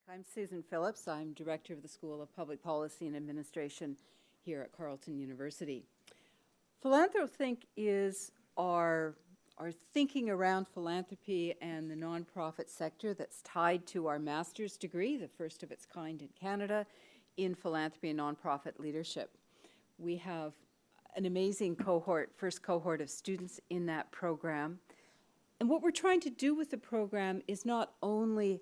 I'm Susan Phillips. I'm Director of the School of Public Policy and Administration here at Carleton University. PhilanthroTHINK is our thinking around philanthropy and the nonprofit sector that's tied to our master's degree, the first of its kind in Canada, in philanthropy and nonprofit leadership. We have an amazing first cohort of students in that program. And what we're trying to do with the program is not only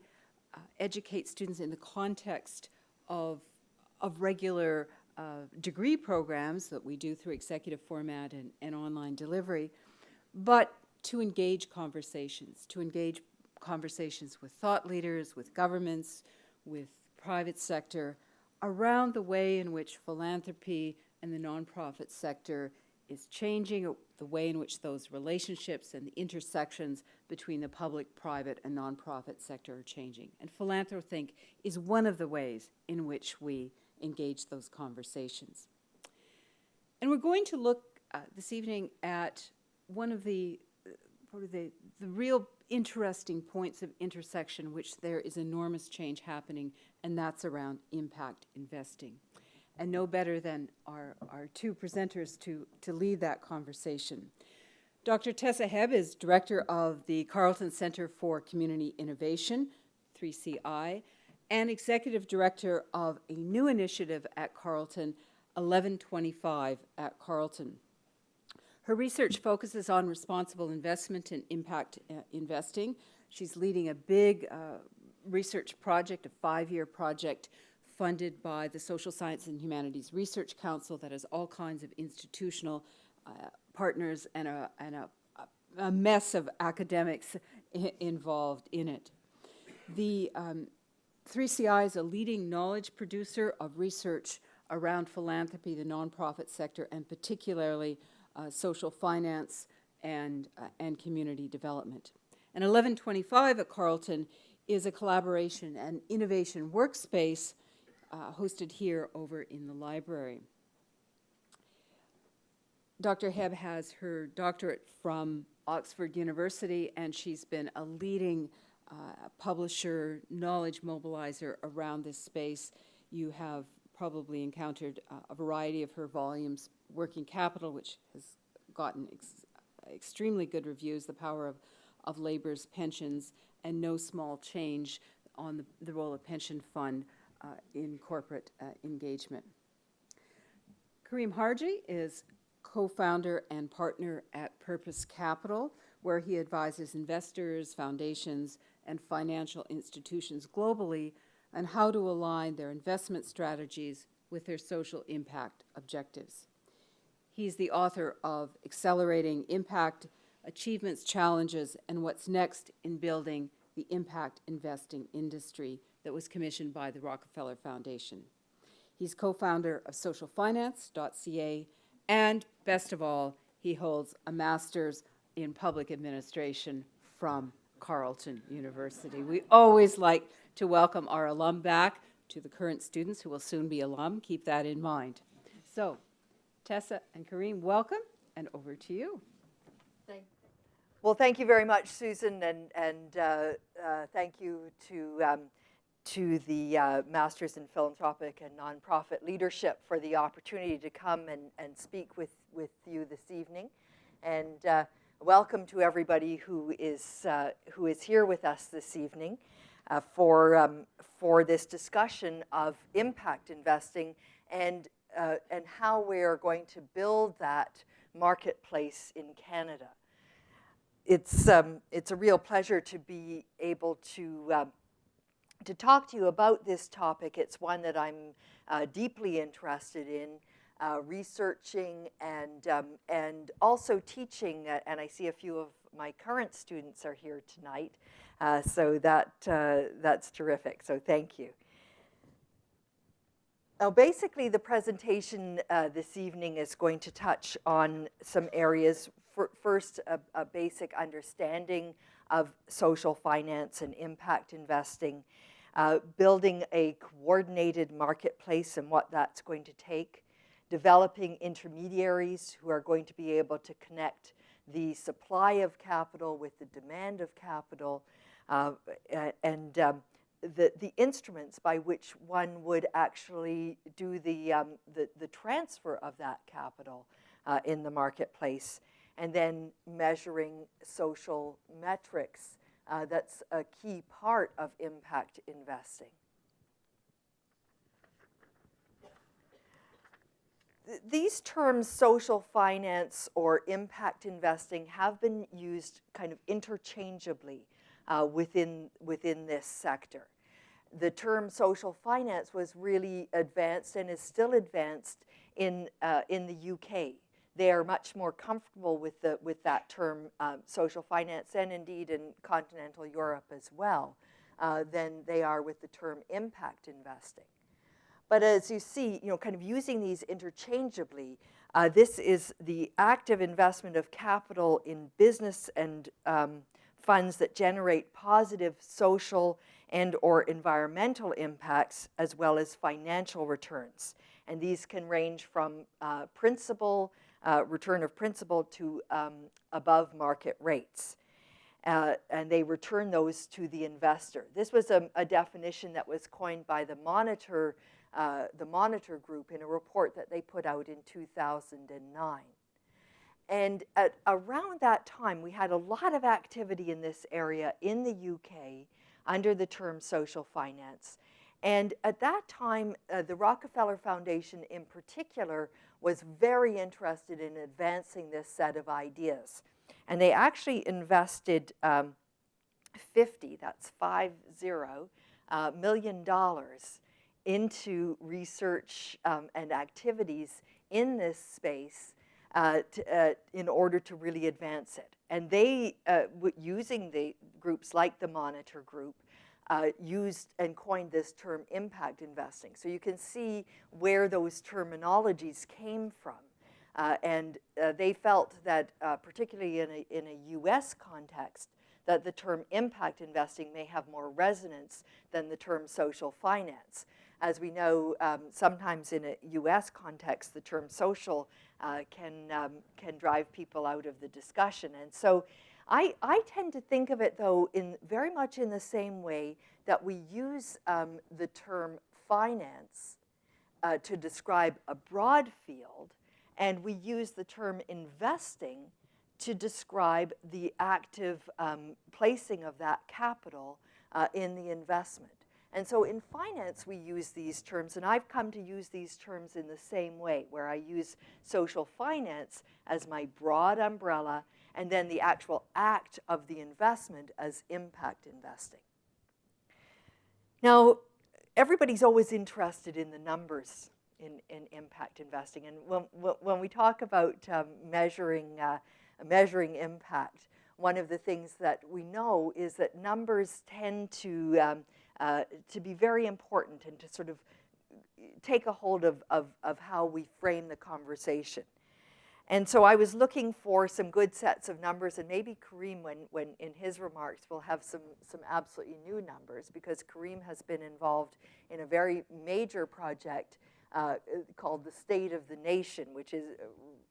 educate students in the context of regular degree programs that we do through executive format and online delivery, but to engage conversations with thought leaders, with governments, with private sector, around the way in which philanthropy and the nonprofit sector is changing, the way in which those relationships and the intersections between the public, private, and nonprofit sector are changing. And PhilanthroTHINK is one of the ways in which we engage those conversations. And we're going to look this evening at one of the real interesting points of intersection which there is enormous change happening, and that's around impact investing. And no better than our two presenters to lead that conversation. Dr. Tessa Hebb is Director of the Carleton Center for Community Innovation, 3CI, and Executive Director of a new initiative at Carleton, 1125 at Carleton. Her research focuses on responsible investment and impact investing. She's leading a big research project, a 5-year project, funded by the Social Science and Humanities Research Council that has all kinds of institutional partners and a mess of academics involved in it. The 3CI is a leading knowledge producer of research around philanthropy, the nonprofit sector, and particularly social finance and community development. And 1125 at Carleton is a collaboration and innovation workspace hosted here over in the library. Dr. Hebb has her doctorate from Oxford University, and she's been a leading publisher, knowledge mobilizer around this space. You have probably encountered a variety of her volumes, Working Capital, which has gotten extremely good reviews, The Power of Labor's Pensions, and No Small Change on the role of pension fund in corporate engagement. Karim Harji is co-founder and partner at Purpose Capital, where he advises investors, foundations, and financial institutions globally on how to align their investment strategies with their social impact objectives. He's the author of Accelerating Impact, Achievements, Challenges, and What's Next in Building the Impact Investing Industry, that was commissioned by the Rockefeller Foundation. He's co-founder of socialfinance.ca, and best of all, he holds a master's in public administration from Carleton University. We always like to welcome our alum back, to the current students who will soon be alum. Keep that in mind. So, Tessa and Karim, welcome, and over to you. Well, thank you very much, Susan, and thank you to the Masters in Philanthropic and Nonprofit Leadership for the opportunity to come and speak with you this evening. And welcome to everybody who is here with us this evening for this discussion of impact investing and how we are going to build that marketplace in Canada. It's a real pleasure to be able to talk to you about this topic. It's one that I'm deeply interested in, researching and also teaching. And I see a few of my current students are here tonight, so that's terrific. So thank you. Now, basically, the presentation this evening is going to touch on some areas. First, a basic understanding of social finance and impact investing, building a coordinated marketplace and what that's going to take, developing intermediaries who are going to be able to connect the supply of capital with the demand of capital, and the instruments by which one would actually do the transfer of that capital in the marketplace, and then measuring social metrics. That's a key part of impact investing. These terms, social finance or impact investing, have been used kind of interchangeably within this sector. The term social finance was really advanced and is still advanced in the UK. They are much more comfortable with that term, social finance, and indeed in continental Europe as well, than they are with the term impact investing. But as you see, kind of using these interchangeably, this is the active investment of capital in business and funds that generate positive social and or environmental impacts, as well as financial returns. And these can range from return of principal to above market rates. And they return those to the investor. This was a definition that was coined by the Monitor Group in a report that they put out in 2009. And at around that time, we had a lot of activity in this area in the UK under the term social finance. And at that time, the Rockefeller Foundation in particular was very interested in advancing this set of ideas. And they actually invested $50 million into research and activities in this space in order to really advance it. And they, using the groups like the Monitor Group, used and coined this term impact investing. So you can see where those terminologies came from. And they felt that, particularly in a US context, that the term impact investing may have more resonance than the term social finance. As we know, sometimes in a US context, the term social can drive people out of the discussion. And so I tend to think of it, though, very much in the same way that we use the term finance to describe a broad field, and we use the term investing to describe the active placing of that capital in the investment. And so in finance, we use these terms, and I've come to use these terms in the same way, where I use social finance as my broad umbrella, and then the actual act of the investment as impact investing. Now, everybody's always interested in the numbers in impact investing, and when we talk about measuring impact, one of the things that we know is that numbers tend to be very important and to sort of take a hold of how we frame the conversation. And so I was looking for some good sets of numbers, and maybe Karim, when in his remarks, will have some absolutely new numbers, because Karim has been involved in a very major project called the State of the Nation, which is,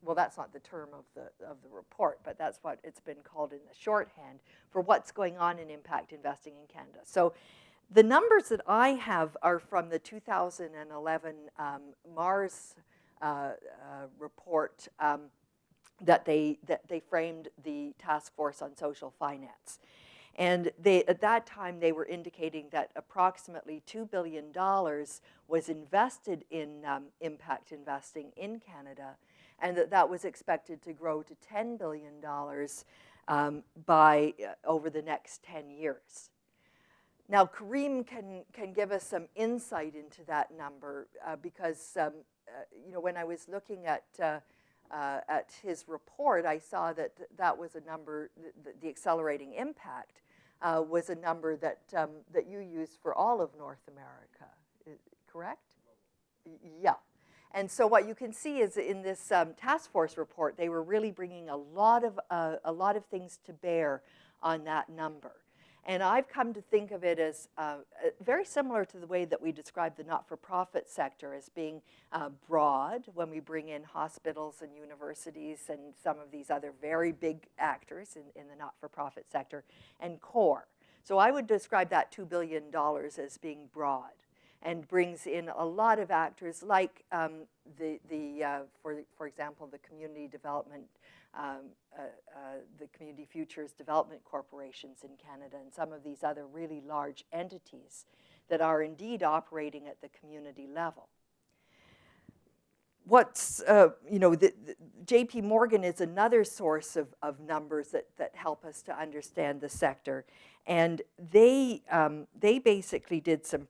well, that's not the term of the report, but that's what it's been called in the shorthand for what's going on in impact investing in Canada. So the numbers that I have are from the 2011 Mars report that they framed the Task Force on Social Finance. And at that time, they were indicating that approximately $2 billion was invested in impact investing in Canada, and that was expected to grow to $10 billion over the next 10 years. Now, Karim can give us some insight into that number because when I was looking at his report, I saw that was a number, the accelerating impact was a number that you used for all of North America, correct? Yeah. And so what you can see is in this task force report, they were really bringing a lot of things to bear on that number. And I've come to think of it as very similar to the way that we describe the not-for-profit sector as being broad when we bring in hospitals and universities and some of these other very big actors in the not-for-profit sector, and core. So I would describe that $2 billion as being broad, and brings in a lot of actors like for example, the community development, the Community Futures Development Corporations in Canada, and some of these other really large entities that are indeed operating at the community level. What's, J.P. Morgan is another source of numbers that help us to understand the sector. And they basically did some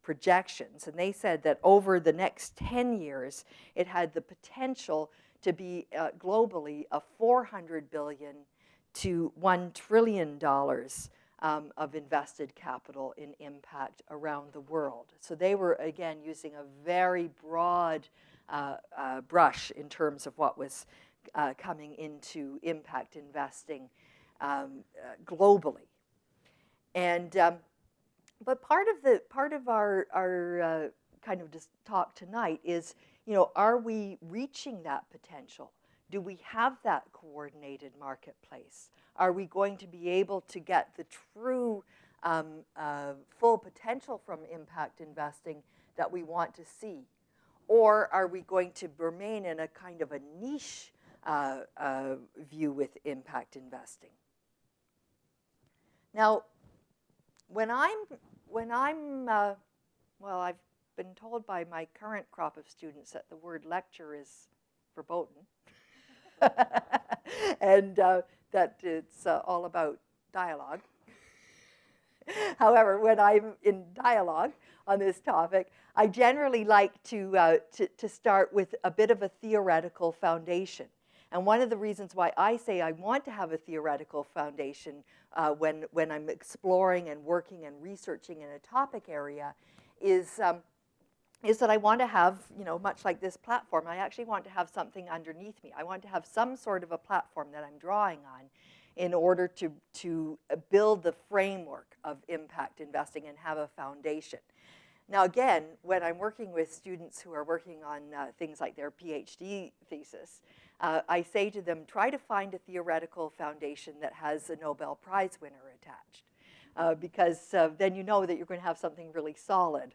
projections, and they said that over the next 10 years, it had the potential to be globally a $400 billion to $1 trillion of invested capital in impact around the world. So they were, again, using a very broad brush in terms of what was coming into impact investing globally. And but part of our kind of just talk tonight is, are we reaching that potential? Do we have that coordinated marketplace? Are we going to be able to get the true full potential from impact investing that we want to see? Or are we going to remain in a kind of a niche view with impact investing? Now, when I'm well, I've been told by my current crop of students that the word lecture is verboten, and that it's all about dialogue. However, when I'm in dialogue on this topic, I generally like to start with a bit of a theoretical foundation. And one of the reasons why I say I want to have a theoretical foundation when I'm exploring and working and researching in a topic area is that I want to have, much like this platform, I actually want to have something underneath me. I want to have some sort of a platform that I'm drawing on in order to build the framework of impact investing and have a foundation. Now, again, when I'm working with students who are working on things like their PhD thesis, I say to them, try to find a theoretical foundation that has a Nobel Prize winner attached, because then you know that you're going to have something really solid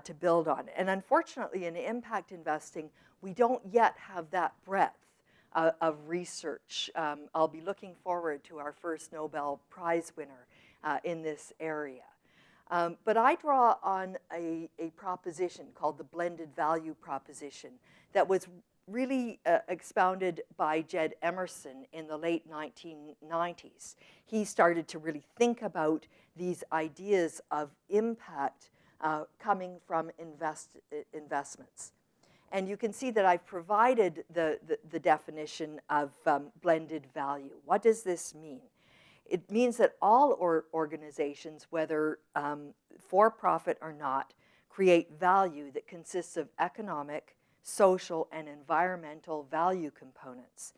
to build on. And unfortunately, in impact investing, we don't yet have that breadth of research. I'll be looking forward to our first Nobel Prize winner in this area. But I draw on a proposition called the blended value proposition that was really expounded by Jed Emerson in the late 1990s. He started to really think about these ideas of impact coming from investments. And you can see that I've provided the definition of blended value. What does this mean? It means that all organizations, whether for-profit or not, create value that consists of economic, social, and environmental value components.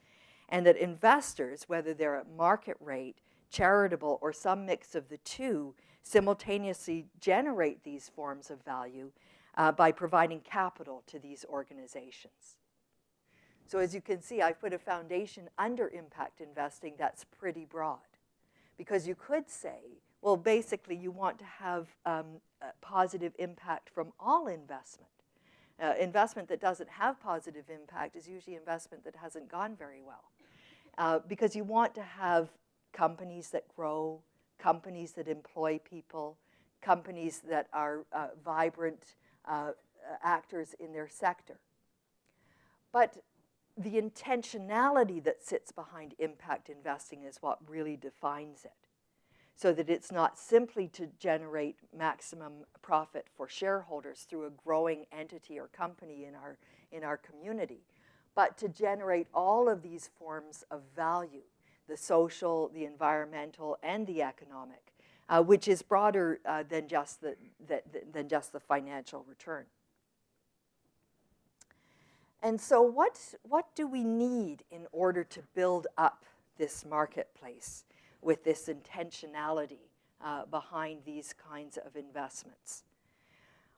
And that investors, whether they're at market rate, charitable, or some mix of the two, simultaneously generate these forms of value by providing capital to these organizations. So as you can see, I've put a foundation under impact investing that's pretty broad. Because you could say, well, basically you want to have positive impact from all investment. Investment that doesn't have positive impact is usually investment that hasn't gone very well. Because you want to have companies that grow, companies that employ people, companies that are vibrant actors in their sector. But the intentionality that sits behind impact investing is what really defines it. So that it's not simply to generate maximum profit for shareholders through a growing entity or company in our community, but to generate all of these forms of value, the social, the environmental, and the economic, which is broader than just the financial return. And so what do we need in order to build up this marketplace with this intentionality behind these kinds of investments?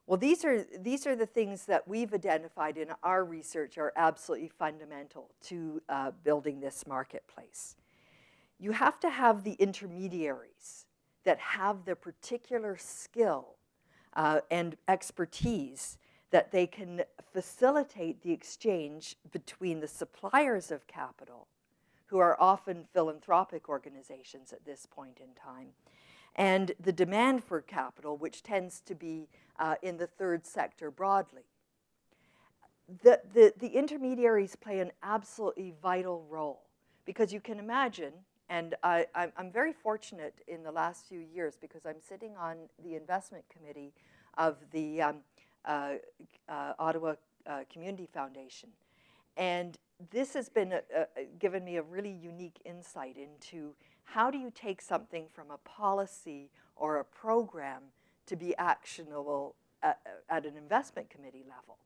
Well, these are the things that we've identified in our research are absolutely fundamental to building this marketplace. You have to have the intermediaries that have the particular skill and expertise that they can facilitate the exchange between the suppliers of capital, who are often philanthropic organizations at this point in time, and the demand for capital, which tends to be in the third sector broadly. The intermediaries play an absolutely vital role, because you can imagine, and I'm very fortunate in the last few years because I'm sitting on the investment committee of the Ottawa Community Foundation. And this has been given me a really unique insight into how do you take something from a policy or a program to be actionable at an investment committee level.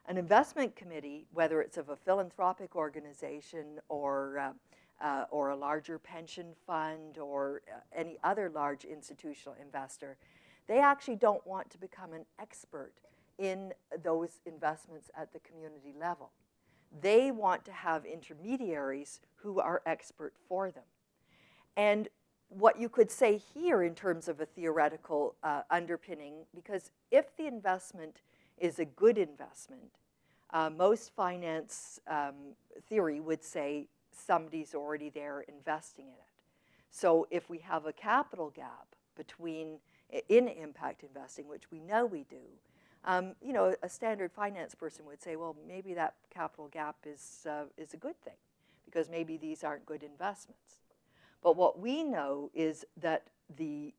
An investment committee, whether it's of a philanthropic organization or a larger pension fund or any other large institutional investor, they actually don't want to become an expert in those investments at the community level. They want to have intermediaries who are expert for them. And what you could say here in terms of a theoretical underpinning, because if the investment is a good investment, most finance theory would say somebody's already there investing in it. So if we have a capital gap in impact investing, which we know we do, you know, a standard finance person would say, well, maybe that capital gap is a good thing, because maybe these aren't good investments. But what we know is that the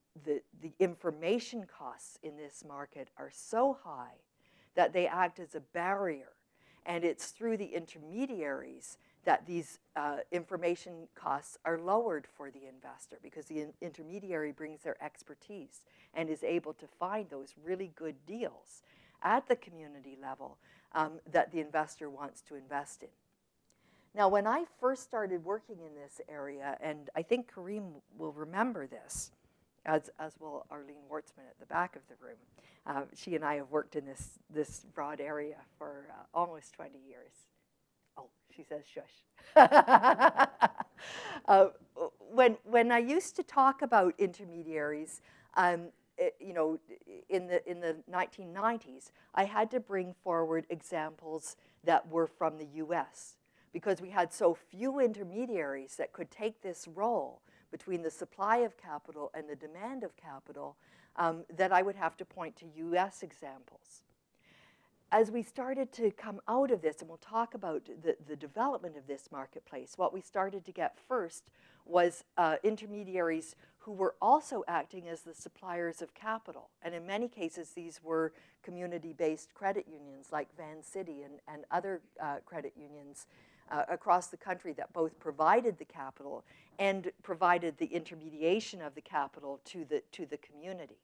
information costs in this market are so high that they act as a barrier. And it's through the intermediaries that these information costs are lowered for the investor, because the intermediary brings their expertise and is able to find those really good deals at the community level that the investor wants to invest in. Now, when I first started working in this area, and I think Karim will remember this, as will Arlene Wartzman at the back of the room. She and I have worked in this broad area for almost 20 years. Oh, she says shush. When I used to talk about intermediaries, you know, in the 1990s, I had to bring forward examples that were from the US, because we had so few intermediaries that could take this role between the supply of capital and the demand of capital, that I would have to point to US examples. As we started to come out of this, and we'll talk about the development of this marketplace, what we started to get first was intermediaries who were also acting as the suppliers of capital. And in many cases, these were community-based credit unions like Van City and other credit unions across the country that both provided the capital and provided the intermediation of the capital to the community.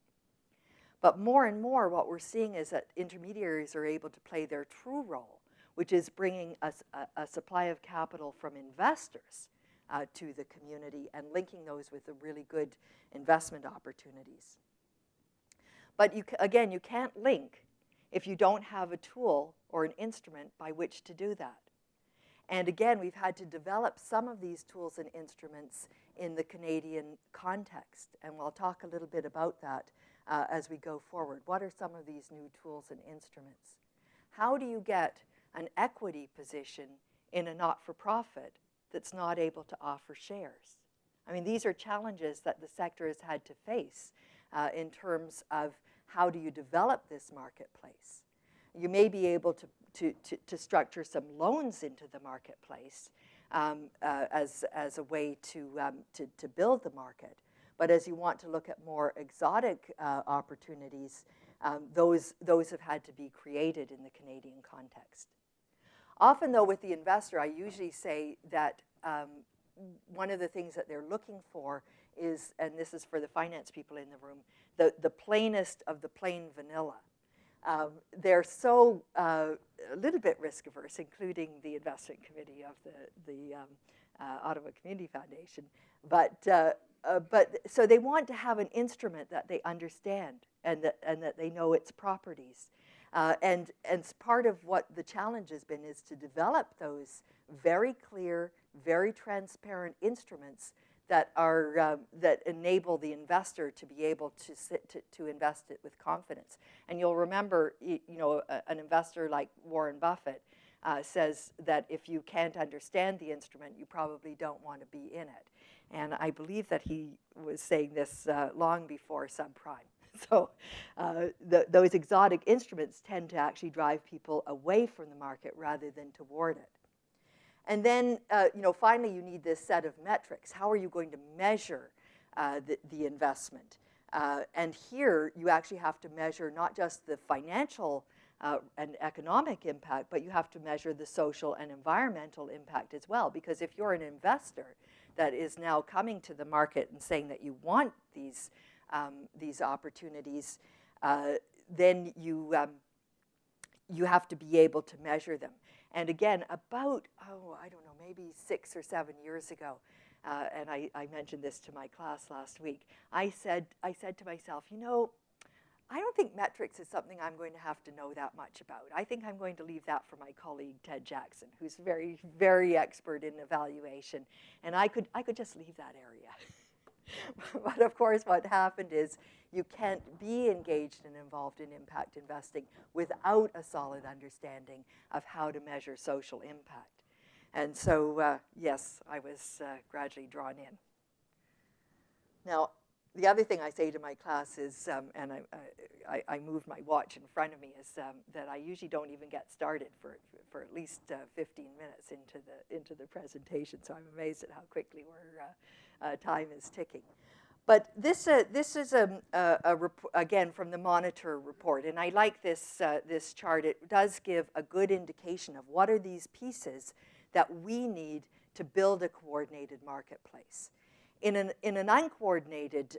But more and more, what we're seeing is that intermediaries are able to play their true role, which is bringing a supply of capital from investors to the community and linking those with the really good investment opportunities. But again, you can't link if you don't have a tool or an instrument by which to do that. And again, we've had to develop some of these tools and instruments in the Canadian context. And we'll talk a little bit about that as we go forward. What are some of these new tools and instruments? How do you get an equity position in a not-for-profit that's not able to offer shares? I mean, these are challenges that the sector has had to face in terms of how do you develop this marketplace. You may be able to structure some loans into the marketplace as a way to build the market. But as you want to look at more exotic opportunities, those have had to be created in the Canadian context. Often, though, with the investor, I usually say that one of the things that they're looking for is, and this is for the finance people in the room, the plainest of the plain vanilla. They're so a little bit risk averse, including the investment committee of the Ottawa Community Foundation. But so they want to have an instrument that they understand and that they know its properties. And part of what the challenge has been is to develop those very clear, very transparent instruments that are that enable the investor to be able to invest it with confidence. And you'll remember, an investor like Warren Buffett says that if you can't understand the instrument, you probably don't want to be in it. And I believe that he was saying this long before subprime. So those exotic instruments tend to actually drive people away from the market rather than toward it. And then, finally, you need this set of metrics. How are you going to measure the investment? And here, you actually have to measure not just the financial and economic impact, but you have to measure the social and environmental impact as well. Because if you're an investor that is now coming to the market and saying that you want these opportunities, then you have to be able to measure them. And again, about, I don't know, maybe 6 or 7 years ago, and I mentioned this to my class last week, I said to myself, I don't think metrics is something I'm going to have to know that much about. I think I'm going to leave that for my colleague, Ted Jackson, who's very, very expert in evaluation. And I could just leave that area. But of course, what happened is you can't be engaged and involved in impact investing without a solid understanding of how to measure social impact. And so, yes, I was gradually drawn in. Now, the other thing I say to my class is, and I moved my watch in front of me, is that I usually don't even get started for at least 15 minutes into the presentation. So I'm amazed at how quickly time is ticking. But this is again from the Monitor report, and I like this chart. It does give a good indication of what are these pieces that we need to build a coordinated marketplace. In an uncoordinated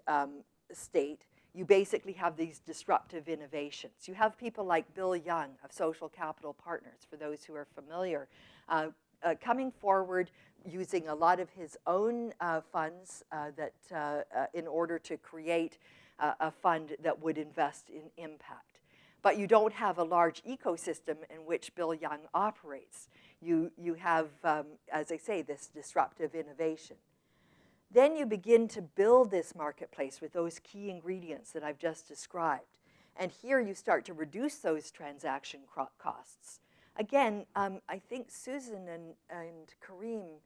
state, you basically have these disruptive innovations. You have people like Bill Young of Social Capital Partners, for those who are familiar, coming forward using a lot of his own funds in order to create a fund that would invest in impact. But you don't have a large ecosystem in which Bill Young operates. You have, as I say, this disruptive innovation. Then you begin to build this marketplace with those key ingredients that I've just described. And here you start to reduce those transaction costs. Again, I think Susan and Karim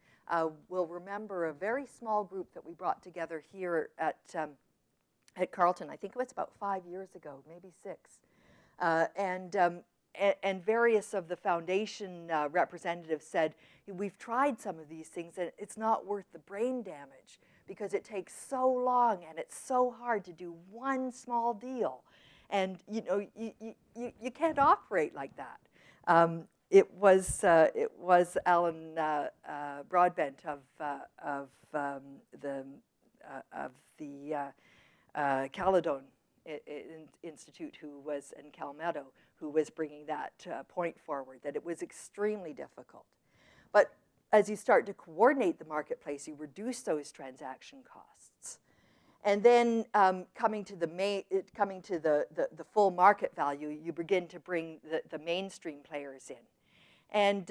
will remember a very small group that we brought together here at Carleton. I think it was about 5 years ago, maybe 6. And various of the foundation representatives said, we've tried some of these things and it's not worth the brain damage because it takes so long and it's so hard to do one small deal. And you can't operate like that. It was Alan Broadbent of the Caledon Institute, and Calmetto, who was bringing that point forward, that it was extremely difficult. But as you start to coordinate the marketplace, you reduce those transaction costs. And then coming to the full market value, you begin to bring the mainstream players in. And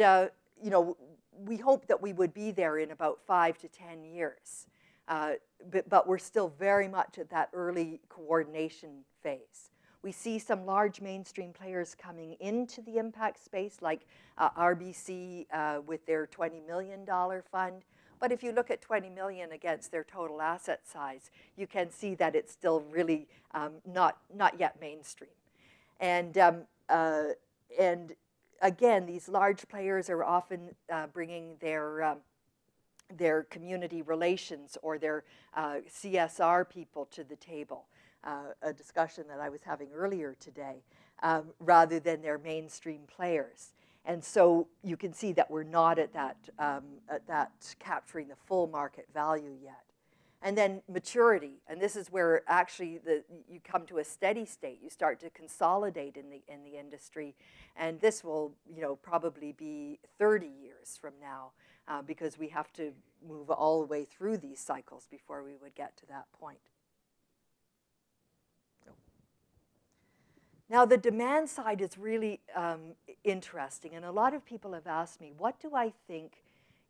we hope that we would be there in about 5 to 10 years. But we're still very much at that early coordination phase. We see some large mainstream players coming into the impact space, like RBC with their $20 million fund. But if you look at 20 million against their total asset size, you can see that it's still really not yet mainstream. And again, these large players are often bringing their community relations or their CSR people to the table, a discussion that I was having earlier today, rather than their mainstream players. And so you can see that we're not at that capturing the full market value yet. And then maturity, and this is where actually you come to a steady state. You start to consolidate in the industry, and this will probably be 30 years from now because we have to move all the way through these cycles before we would get to that point. Now the demand side is really interesting, and a lot of people have asked me, what do I think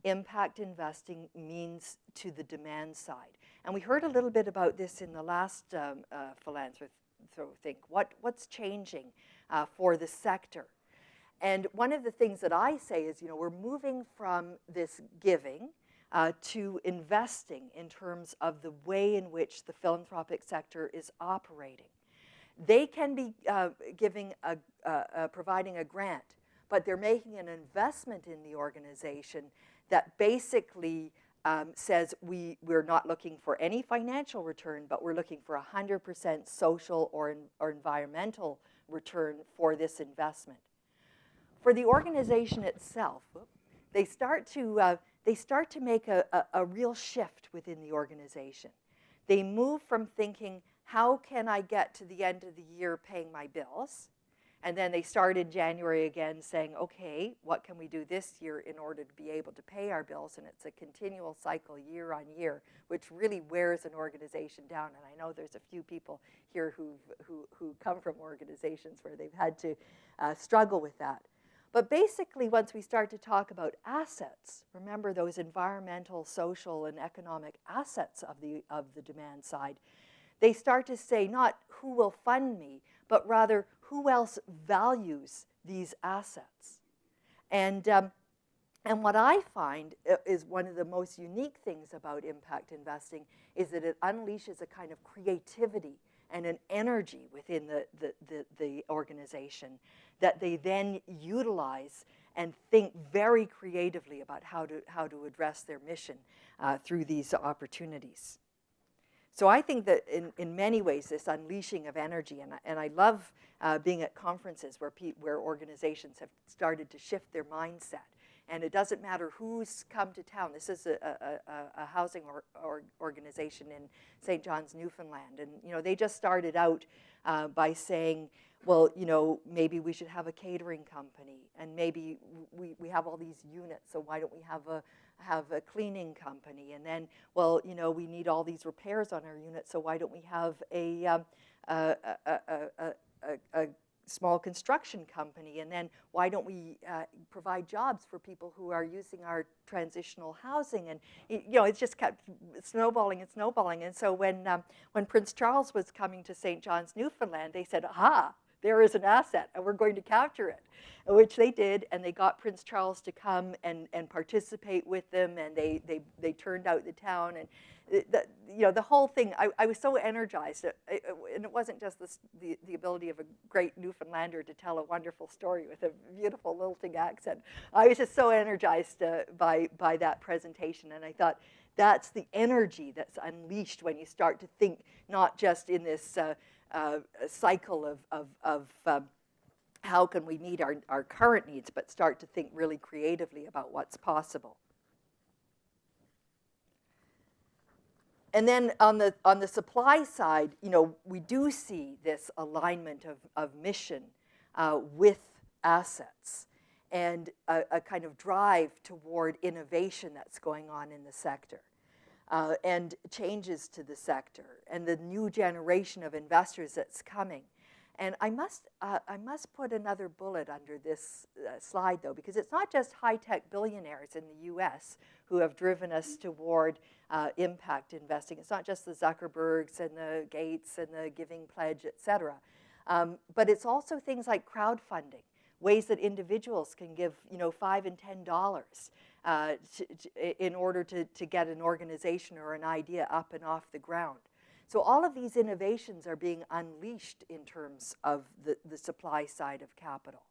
impact investing means to the demand side. And we heard a little bit about this in the last PhilanthroTHINK. What's changing for the sector? And one of the things that I say is, we're moving from this giving to investing in terms of the way in which the philanthropic sector is operating. They can be providing a grant, but they're making an investment in the organization that basically says we're not looking for any financial return, but we're looking for 100% social or environmental return for this investment. For the organization itself, they start to make a real shift within the organization. They move from thinking, how can I get to the end of the year paying my bills? And then they start in January again saying, okay, what can we do this year in order to be able to pay our bills? And it's a continual cycle year on year, which really wears an organization down. And I know there's a few people here who come from organizations where they've had to struggle with that. But basically, once we start to talk about assets, remember those environmental, social, and economic assets of the demand side, they start to say not who will fund me, but rather who else values these assets. And what I find is one of the most unique things about impact investing is that it unleashes a kind of creativity and an energy within the organization that they then utilize and think very creatively about how to address their mission through these opportunities. So I think that in many ways, this unleashing of energy, and I love being at conferences where organizations have started to shift their mindset. And it doesn't matter who's come to town. This is a housing organization in St. John's, Newfoundland. And they just started out by saying, well, maybe we should have a catering company, and maybe we have all these units, so why don't we have a cleaning company? And then, well, we need all these repairs on our units, so why don't we have a small construction company? And then why don't we provide jobs for people who are using our transitional housing? And it's just kept snowballing and snowballing. And so when Prince Charles was coming to St. John's, Newfoundland, they said, aha, there is an asset, and we're going to capture it, which they did, and they got Prince Charles to come and participate with them, and they turned out the town, and the whole thing. I was so energized, and it wasn't just the ability of a great Newfoundlander to tell a wonderful story with a beautiful lilting accent. I was just so energized by that presentation, and I thought that's the energy that's unleashed when you start to think not just in this cycle of how can we meet our current needs, but start to think really creatively about what's possible. And then on the supply side, we do see this alignment of mission with assets, and a kind of drive toward innovation that's going on in the sector. And changes to the sector, and the new generation of investors that's coming. And I must put another bullet under this slide, though, because it's not just high-tech billionaires in the U.S. who have driven us toward impact investing. It's not just the Zuckerbergs and the Gates and the Giving Pledge, et cetera. But it's also things like crowdfunding, ways that individuals can give $5 and $10 in order to get an organization or an idea up and off the ground. So all of these innovations are being unleashed in terms of the supply side of capital.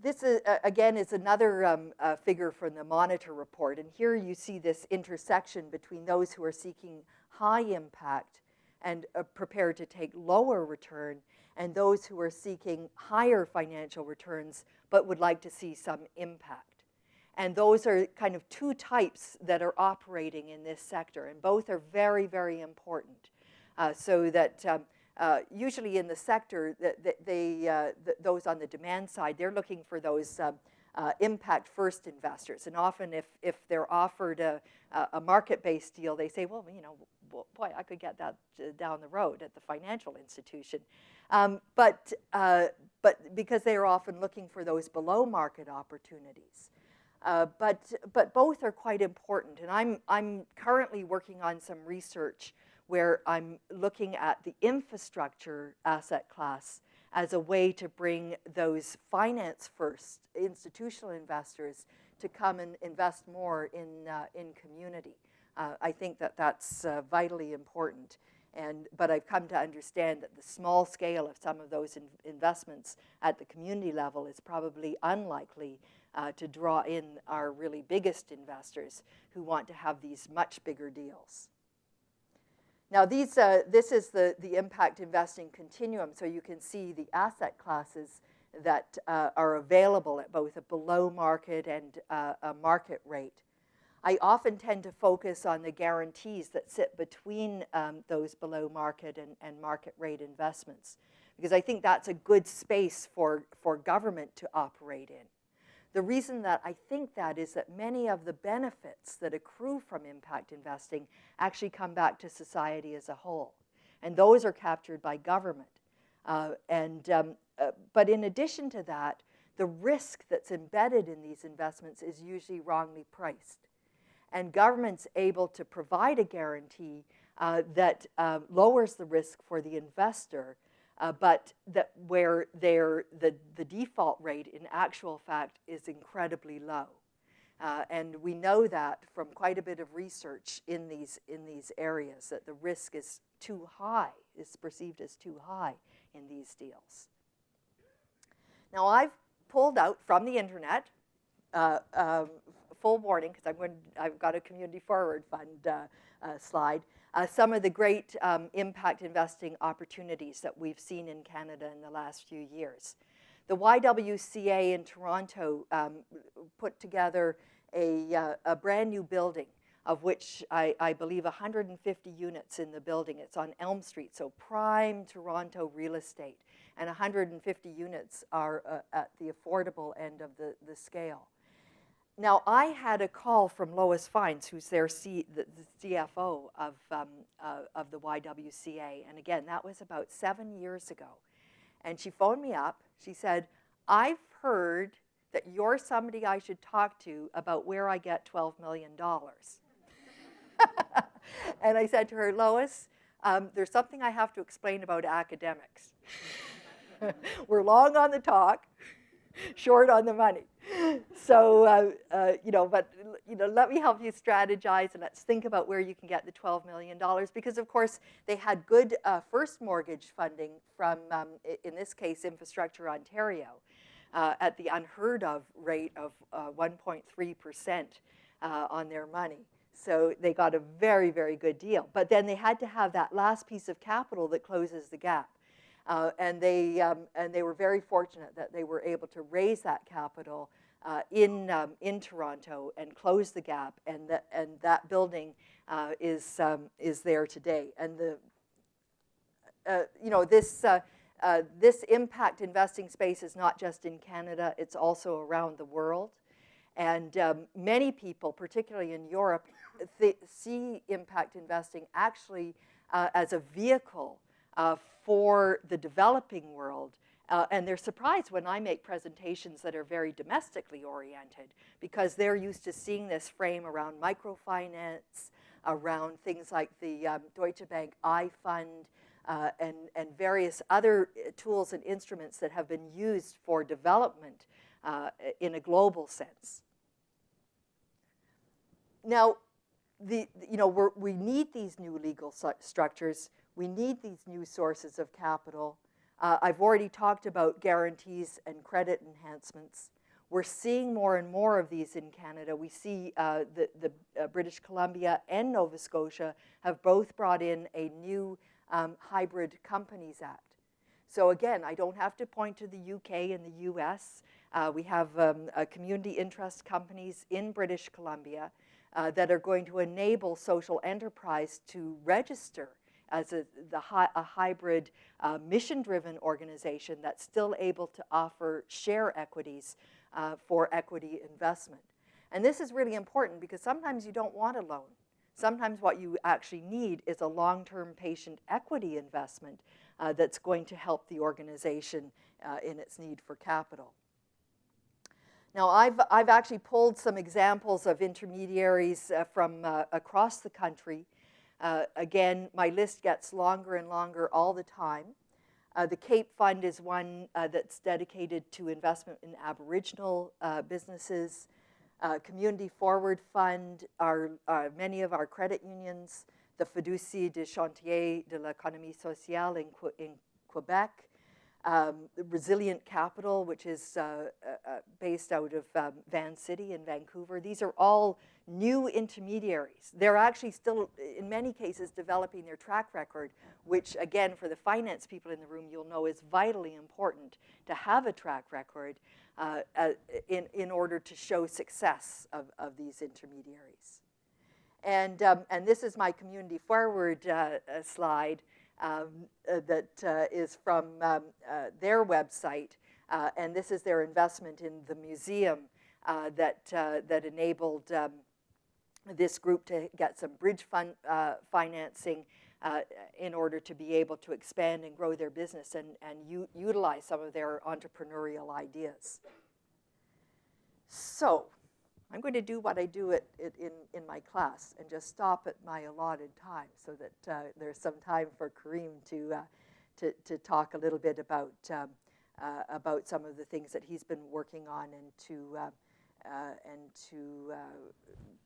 This, again, is another figure from the Monitor report. And here you see this intersection between those who are seeking high impact and prepared to take lower return, and those who are seeking higher financial returns but would like to see some impact. And those are kind of two types that are operating in this sector, and both are very, very important. So that usually in the sector, those on the demand side, they're looking for those impact-first investors. And often if they're offered a market-based deal, they say, well, boy, I could get that down the road at the financial institution. But because they are often looking for those below-market opportunities. But both are quite important. And I'm currently working on some research where I'm looking at the infrastructure asset class as a way to bring those finance-first institutional investors to come and invest more in community. I think that that's vitally important. But I've come to understand that the small scale of some of those investments at the community level is probably unlikely to draw in our really biggest investors who want to have these much bigger deals. Now, this is the impact investing continuum, so you can see the asset classes that are available at both a below market and a market rate. I often tend to focus on the guarantees that sit between those below market and market rate investments, because I think that's a good space for government to operate in. The reason that I think that is that many of the benefits that accrue from impact investing actually come back to society as a whole. And those are captured by government. But in addition to that, the risk that's embedded in these investments is usually wrongly priced. And government's able to provide a guarantee that lowers the risk for the investor, but where the default rate in actual fact is incredibly low. And we know that from quite a bit of research in these areas, that the risk is too high, is perceived as too high in these deals. Now, I've pulled out from the internet, full warning, because I've got a Community Forward Fund slide, some of the great impact investing opportunities that we've seen in Canada in the last few years. The YWCA in Toronto put together a brand new building, of which I believe 150 units in the building. It's on Elm Street, so prime Toronto real estate. And 150 units are at the affordable end of the scale. Now, I had a call from Lois Fines, who's the CFO of the YWCA. And again, that was about 7 years ago. And she phoned me up. She said, I've heard that you're somebody I should talk to about where I get $12 million. And I said to her, Lois, there's something I have to explain about academics. We're long on the talk, short on the money. So, let me help you strategize, and let's think about where you can get the $12 million. Because, of course, they had good first mortgage funding from, in this case, Infrastructure Ontario, at the unheard of rate of 1.3% on their money. So they got a very, very good deal. But then they had to have that last piece of capital that closes the gap. And they were very fortunate that they were able to raise that capital in Toronto and close the gap, and that building is there today. And this impact investing space is not just in Canada; it's also around the world. And many people, particularly in Europe, see impact investing actually as a vehicle for the developing world. And they're surprised when I make presentations that are very domestically oriented, because they're used to seeing this frame around microfinance, around things like the Deutsche Bank iFund, and various other tools and instruments that have been used for development in a global sense. Now, we need these new legal structures. We need these new sources of capital. I've already talked about guarantees and credit enhancements. We're seeing more and more of these in Canada. We see the British Columbia and Nova Scotia have both brought in a new Hybrid Companies Act. So again, I don't have to point to the UK and the US. We have community interest companies in British Columbia that are going to enable social enterprise to register as a hybrid mission-driven organization that's still able to offer share equities for equity investment. And this is really important because sometimes you don't want a loan. Sometimes what you actually need is a long-term patient equity investment that's going to help the organization in its need for capital. Now, I've actually pulled some examples of intermediaries from across the country. Again, my list gets longer and longer all the time. The Cape Fund is one that's dedicated to investment in Aboriginal businesses. Community Forward Fund are many of our credit unions. The Fiducie de Chantier de l'Économie Sociale in Quebec. Resilient Capital, which is based out of Van City in Vancouver. These are all new intermediaries. They're actually still, in many cases, developing their track record, which, again, for the finance people in the room, you'll know is vitally important to have a track record in order to show success of these intermediaries. And this is my Community Forward slide. That is from their website, and this is their investment in the museum that enabled this group to get some bridge fund financing in order to be able to expand and grow their business and utilize some of their entrepreneurial ideas. So I'm going to do what I do in my class and just stop at my allotted time so that there's some time for Karim to talk a little bit about some of the things that he's been working on and to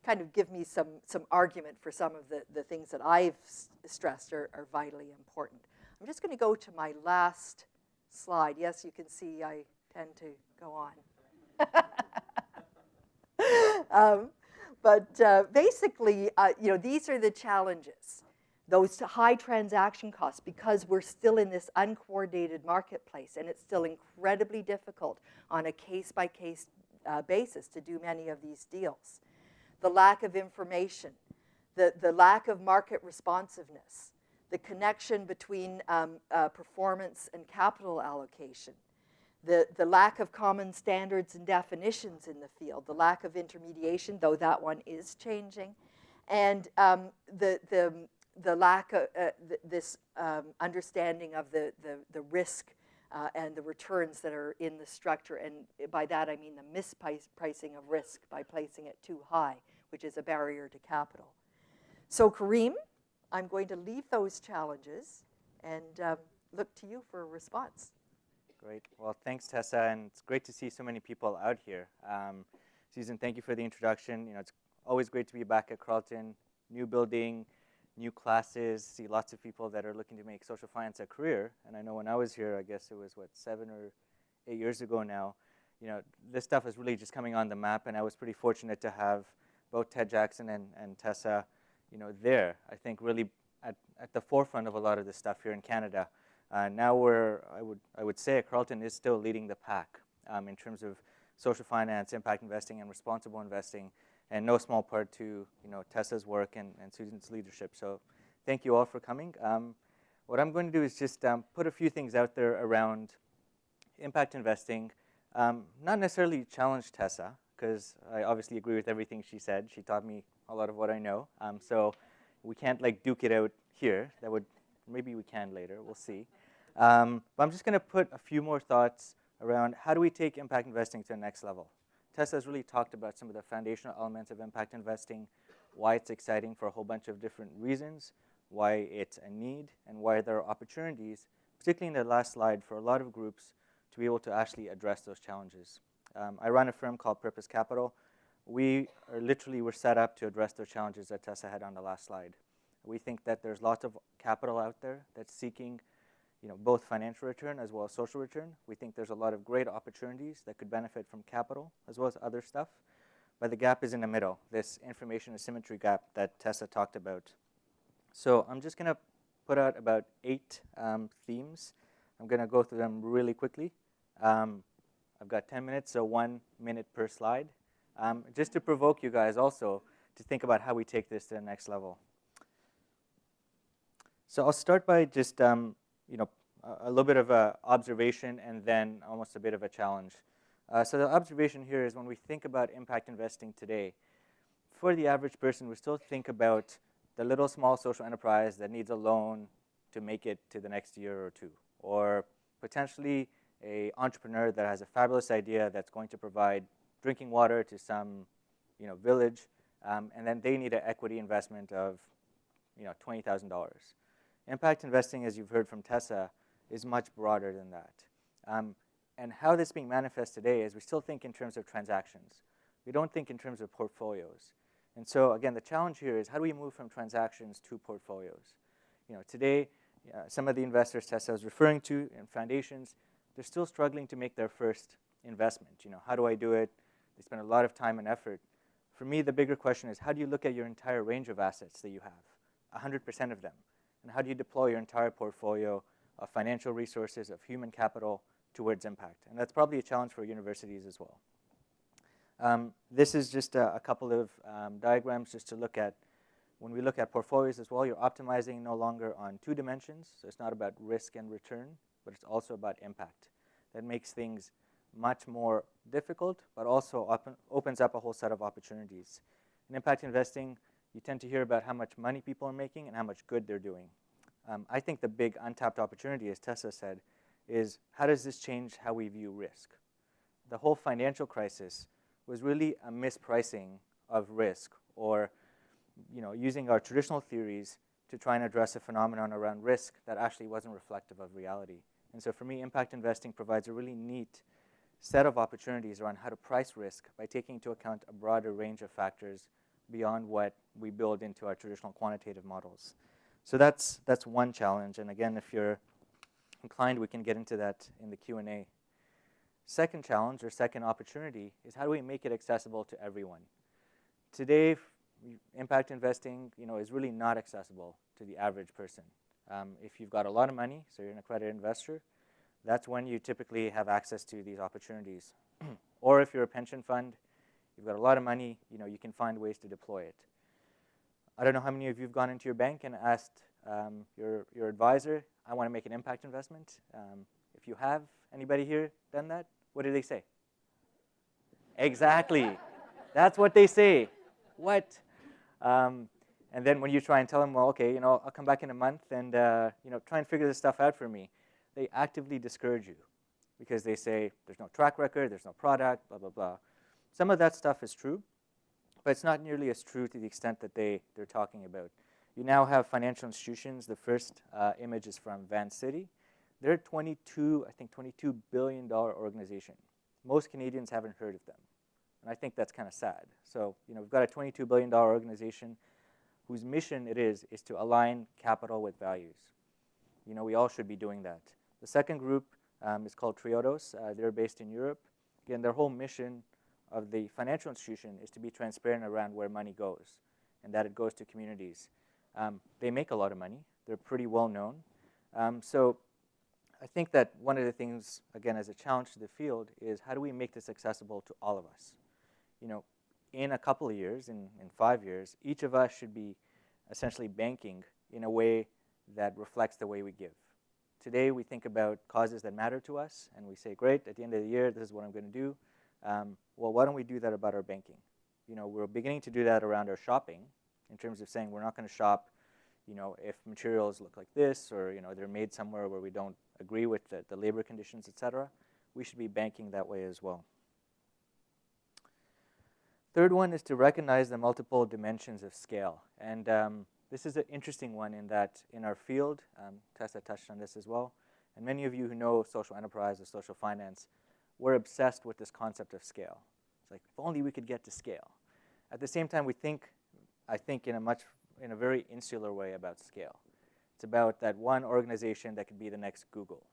kind of give me some argument for some of the things that I've stressed are vitally important. I'm just going to go to my last slide. Yes, you can see I tend to go on. But basically, these are the challenges. Those high transaction costs, because we're still in this uncoordinated marketplace, and it's still incredibly difficult on a case-by-case basis to do many of these deals. The lack of information, the lack of market responsiveness, the connection between performance and capital allocation, the lack of common standards and definitions in the field, the lack of intermediation, though that one is changing, and the lack of this understanding of the risk and the returns that are in the structure. And by that I mean the mispricing of risk by placing it too high, which is a barrier to capital. So Karim, I'm going to leave those challenges and look to you for a response. Great. Well, thanks, Tessa, and it's great to see so many people out here. Susan, thank you for the introduction. It's always great to be back at Carleton. New building, new classes, see lots of people that are looking to make social finance a career. And I know when I was here, I guess it was, 7 or 8 years ago now, this stuff is really just coming on the map, and I was pretty fortunate to have both Ted Jackson and Tessa, there. I think really at the forefront of a lot of this stuff here in Canada. Now I would say Carleton is still leading the pack in terms of social finance, impact investing, and responsible investing, and no small part to Tessa's work and Susan's leadership. So thank you all for coming. What I'm going to do is just put a few things out there around impact investing. Not necessarily challenge Tessa, because I obviously agree with everything she said. She taught me a lot of what I know. So we can't duke it out here. Maybe we can later, we'll see. But I'm just going to put a few more thoughts around how do we take impact investing to the next level. Tessa has really talked about some of the foundational elements of impact investing, why it's exciting for a whole bunch of different reasons, why it's a need, and why there are opportunities, particularly in the last slide, for a lot of groups to be able to actually address those challenges. I run a firm called Purpose Capital. We're set up to address those challenges that Tessa had on the last slide. We think that there's lots of capital out there that's seeking both financial return as well as social return. We think there's a lot of great opportunities that could benefit from capital as well as other stuff. But the gap is in the middle, this information asymmetry gap that Tessa talked about. So I'm just going to put out about 8 themes. I'm going to go through them really quickly. I've got 10 minutes, so 1 minute per slide. Just to provoke you guys also to think about how we take this to the next level. So I'll start by just a little bit of an observation and then almost a bit of a challenge. So the observation here is when we think about impact investing today, for the average person, we still think about the little small social enterprise that needs a loan to make it to the next year or two, or potentially an entrepreneur that has a fabulous idea that's going to provide drinking water to some village, and then they need an equity investment of $20,000. Impact investing, as you've heard from Tessa, is much broader than that. And how this is being manifest today is we still think in terms of transactions. We don't think in terms of portfolios. And so again, the challenge here is how do we move from transactions to portfolios? Today, some of the investors Tessa was referring to in foundations, they're still struggling to make their first investment. How do I do it? They spend a lot of time and effort. For me, the bigger question is how do you look at your entire range of assets that you have, 100% of them? And how do you deploy your entire portfolio of financial resources, of human capital towards impact? And that's probably a challenge for universities as well. This is just a couple of diagrams just to look at. When we look at portfolios as well, you're optimizing no longer on two dimensions. So it's not about risk and return, but it's also about impact. That makes things much more difficult, but also opens up a whole set of opportunities. In impact investing, you tend to hear about how much money people are making and how much good they're doing. I think the big untapped opportunity, as Tessa said, is how does this change how we view risk? The whole financial crisis was really a mispricing of risk, or using our traditional theories to try and address a phenomenon around risk that actually wasn't reflective of reality. And so for me, impact investing provides a really neat set of opportunities around how to price risk by taking into account a broader range of factors beyond what we build into our traditional quantitative models. So that's one challenge. And again, if you're inclined, we can get into that in the Q&A. Second challenge, or second opportunity, is how do we make it accessible to everyone? Today, impact investing is really not accessible to the average person. If you've got a lot of money, so you're an accredited investor, that's when you typically have access to these opportunities. Or if you're a pension fund, you've got a lot of money, you can find ways to deploy it. I don't know how many of you have gone into your bank and asked your advisor, I want to make an impact investment. If you have, anybody here done that? What do they say? Exactly. That's what they say. What? And then when you try and tell them, well, okay, I'll come back in a month and try and figure this stuff out for me, they actively discourage you because they say there's no track record, there's no product, blah, blah, blah. Some of that stuff is true, but it's not nearly as true to the extent that they're talking about. You now have financial institutions. The first image is from Van City. They're a $22 billion organization. Most Canadians haven't heard of them. And I think that's kind of sad. So, we've got a $22 billion organization whose mission it is to align capital with values. We all should be doing that. The second group is called Triodos. They're based in Europe. Again, their whole mission of the financial institution is to be transparent around where money goes and that it goes to communities. They make a lot of money. They're pretty well known. So I think that one of the things, again, as a challenge to the field is how do we make this accessible to all of us? In a couple of years, in 5 years, each of us should be essentially banking in a way that reflects the way we give. Today, we think about causes that matter to us, and we say, great, at the end of the year, this is what I'm going to do. Well, why don't we do that about our banking? We're beginning to do that around our shopping in terms of saying we're not going to shop, if materials look like this or, they're made somewhere where we don't agree with the labor conditions, et cetera. We should be banking that way as well. Third one is to recognize the multiple dimensions of scale. And this is an interesting one in that in our field, Tessa touched on this as well, and many of you who know social enterprise or social finance, we're obsessed with this concept of scale. It's like, if only we could get to scale. At the same time, I think in a very insular way about scale. It's about that one organization that could be the next Google.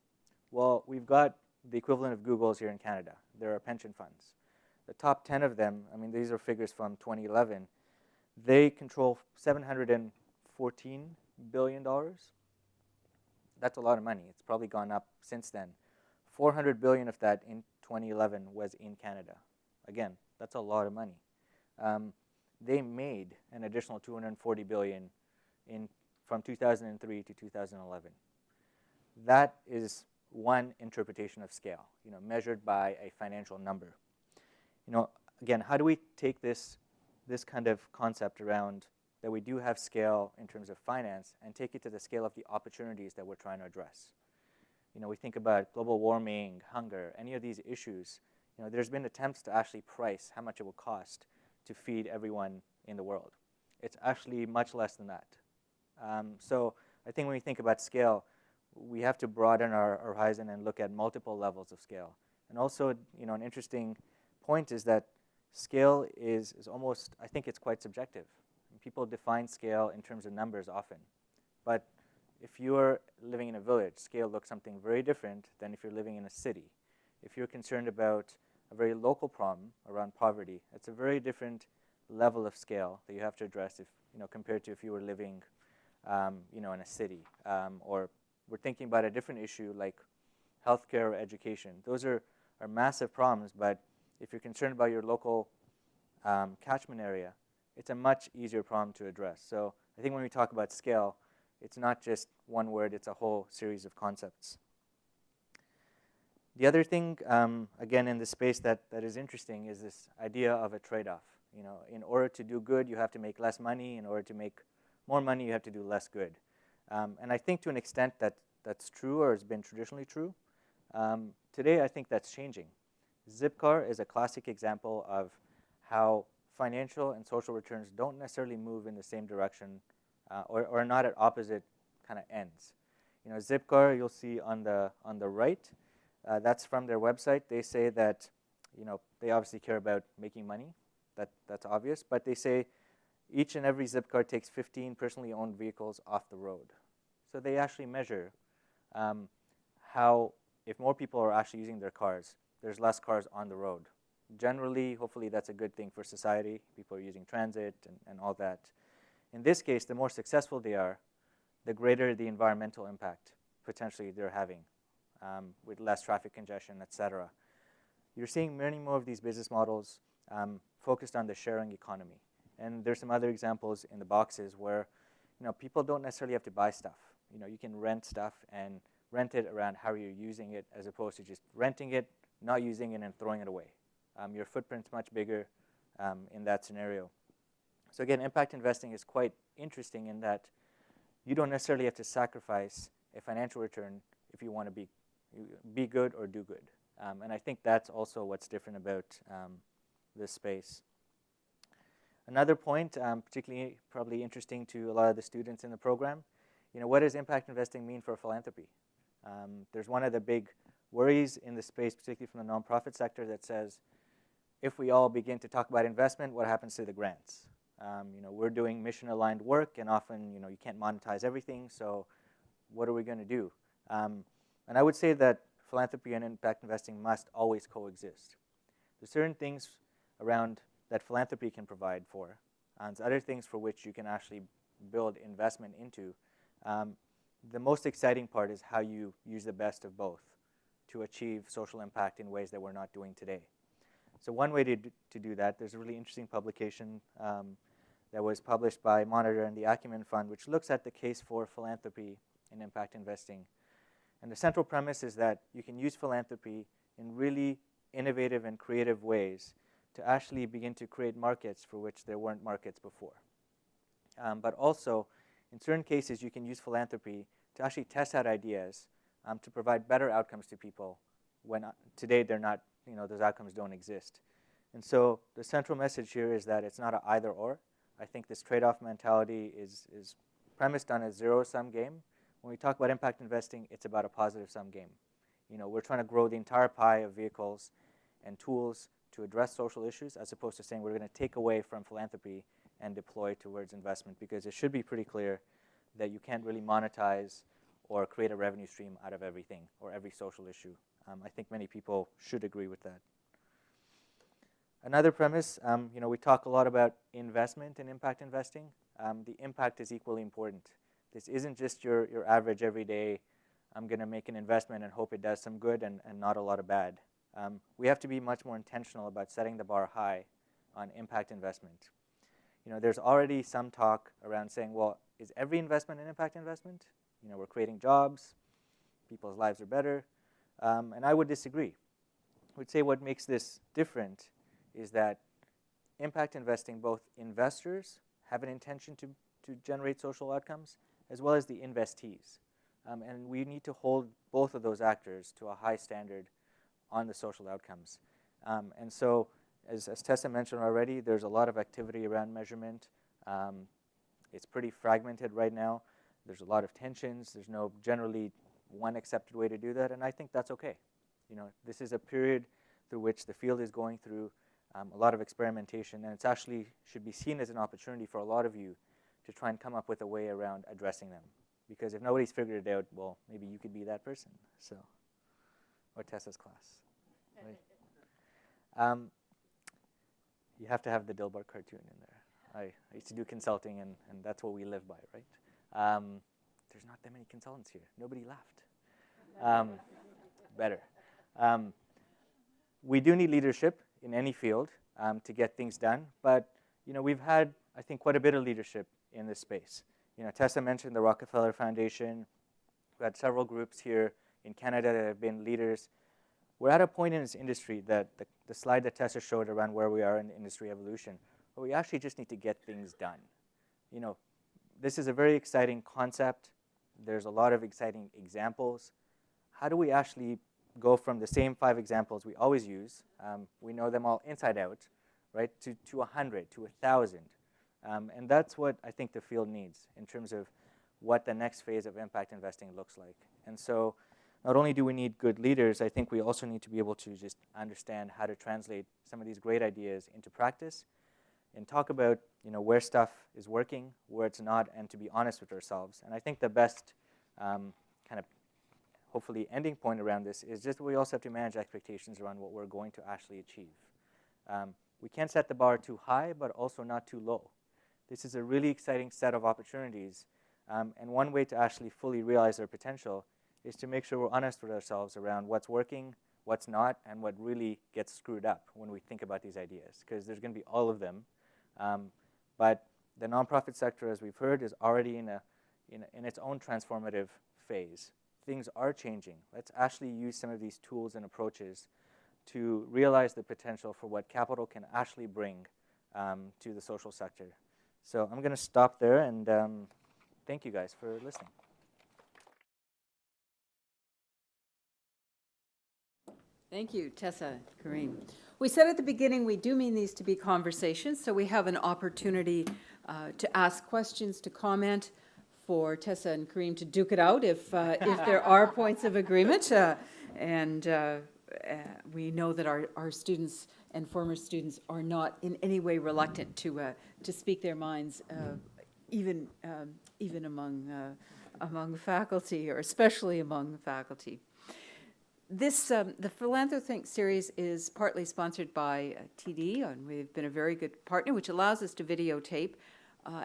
Well, we've got the equivalent of Googles here in Canada. There are pension funds. The top 10 of them, these are figures from 2011, they control $714 billion. That's a lot of money. It's probably gone up since then. 400 billion of that in 2011 was in Canada. Again, that's a lot of money. They made an additional 240 billion from 2003 to 2011. That is one interpretation of scale, measured by a financial number. Again, how do we take this kind of concept around that we do have scale in terms of finance and take it to the scale of the opportunities that we're trying to address? We think about global warming, hunger, any of these issues. There's been attempts to actually price how much it will cost to feed everyone in the world. It's actually much less than that. So I think when we think about scale, we have to broaden our horizon and look at multiple levels of scale. And also, an interesting point is that scale is almost, I think it's quite subjective. People define scale in terms of numbers often. But if you're living in a village, scale looks something very different than if you're living in a city. If you're concerned about a very local problem around poverty, it's a very different level of scale that you have to address if, compared to if you were living in a city. Or we're thinking about a different issue like healthcare or education. Those are massive problems, but if you're concerned about your local catchment area, it's a much easier problem to address. So I think when we talk about scale, it's not just one word, it's a whole series of concepts. The other thing, again, in the space that is interesting is this idea of a trade-off. In order to do good, you have to make less money. In order to make more money, you have to do less good. And I think to an extent that's true or has been traditionally true. Today, I think that's changing. Zipcar is a classic example of how financial and social returns don't necessarily move in the same direction or are not at opposite kind of ends. Zipcar, you'll see on the right, that's from their website. They say that, they obviously care about making money. That's obvious. But they say each and every Zipcar takes 15 personally owned vehicles off the road. So they actually measure how, if more people are actually using their cars, there's less cars on the road. Generally, hopefully, that's a good thing for society. People are using transit and all that. In this case, the more successful they are, the greater the environmental impact potentially they're having with less traffic congestion, et cetera. You're seeing many more of these business models focused on the sharing economy. And there's some other examples in the boxes where people don't necessarily have to buy stuff. You can rent stuff and rent it around how you're using it as opposed to just renting it, not using it, and throwing it away. Your footprint's much bigger in that scenario. So again, impact investing is quite interesting in that you don't necessarily have to sacrifice a financial return if you want to be good or do good. And I think that's also what's different about this space. Another point, particularly probably interesting to a lot of the students in the program, what does impact investing mean for philanthropy? There's one of the big worries in the space, particularly from the nonprofit sector, that says, if we all begin to talk about investment, what happens to the grants? We're doing mission-aligned work, and often, you can't monetize everything, so what are we going to do? And I would say that philanthropy and impact investing must always coexist. There's certain things around that philanthropy can provide for, and other things for which you can actually build investment into. The most exciting part is how you use the best of both to achieve social impact in ways that we're not doing today. So one way to do that, there's a really interesting publication that was published by Monitor and the Acumen Fund, which looks at the case for philanthropy and impact investing. And the central premise is that you can use philanthropy in really innovative and creative ways to actually begin to create markets for which there weren't markets before. But also, in certain cases, you can use philanthropy to actually test out ideas to provide better outcomes to people when today they're not, those outcomes don't exist. And so the central message here is that it's not an either or. I think this trade-off mentality is premised on a zero-sum game. When we talk about impact investing, it's about a positive-sum game. We're trying to grow the entire pie of vehicles and tools to address social issues, as opposed to saying we're going to take away from philanthropy and deploy towards investment, because it should be pretty clear that you can't really monetize or create a revenue stream out of everything or every social issue. I think many people should agree with that. Another premise, we talk a lot about investment and impact investing. The impact is equally important. This isn't just your average everyday, I'm going to make an investment and hope it does some good and not a lot of bad. We have to be much more intentional about setting the bar high on impact investment. There's already some talk around saying, well, is every investment an impact investment? We're creating jobs, people's lives are better. And I would disagree. I would say what makes this different is that impact investing, both investors have an intention to generate social outcomes, as well as the investees. And we need to hold both of those actors to a high standard on the social outcomes. And so, as Tessa mentioned already, there's a lot of activity around measurement. It's pretty fragmented right now. There's a lot of tensions. There's no generally one accepted way to do that, and I think that's okay. You know, this is a period through which the field is going through a lot of experimentation, and it's actually should be seen as an opportunity for a lot of you to try and come up with a way around addressing them. Because if nobody's figured it out, well, maybe you could be that person. So, or Tessa's class. Right? You have to have the Dilbar cartoon in there. I used to do consulting, and that's what we live by, right? There's not that many consultants here. Nobody laughed. Better. We do need leadership in any field to get things done, but you know, we've had, I think, quite a bit of leadership in this space. You know, Tessa mentioned the Rockefeller Foundation. We've had several groups here in Canada that have been leaders. We're at a point in this industry that the slide that Tessa showed around where we are in the industry evolution, where we actually just need to get things done. You know, this is a very exciting concept. There's a lot of exciting examples. How do we actually go from the same 5 examples we always use, we know them all inside out, right, to 100, to 1,000. And that's what I think the field needs in terms of what the next phase of impact investing looks like. And so not only do we need good leaders, I think we also need to be able to just understand how to translate some of these great ideas into practice and talk about, you know, where stuff is working, where it's not, and to be honest with ourselves. And I think the best kind of hopefully ending point around this is just we also have to manage expectations around what we're going to actually achieve. We can't set the bar too high, but also not too low. This is a really exciting set of opportunities, and one way to actually fully realize their potential is to make sure we're honest with ourselves around what's working, what's not, and what really gets screwed up when we think about these ideas, because there's going to be all of them. But the nonprofit sector, as we've heard, is already in its own transformative phase. Things are changing. Let's actually use some of these tools and approaches to realize the potential for what capital can actually bring to the social sector. So I'm going to stop there, and thank you guys for listening. Thank you, Tessa, Karim. We said at the beginning we do mean these to be conversations, so we have an opportunity to ask questions, to comment, for Tessa and Karim to duke it out if there are points of agreement. And we know that our students and former students are not in any way reluctant to speak their minds, even among faculty, or especially among faculty. This, the PhilanthroTHINK series is partly sponsored by TD, and we've been a very good partner, which allows us to videotape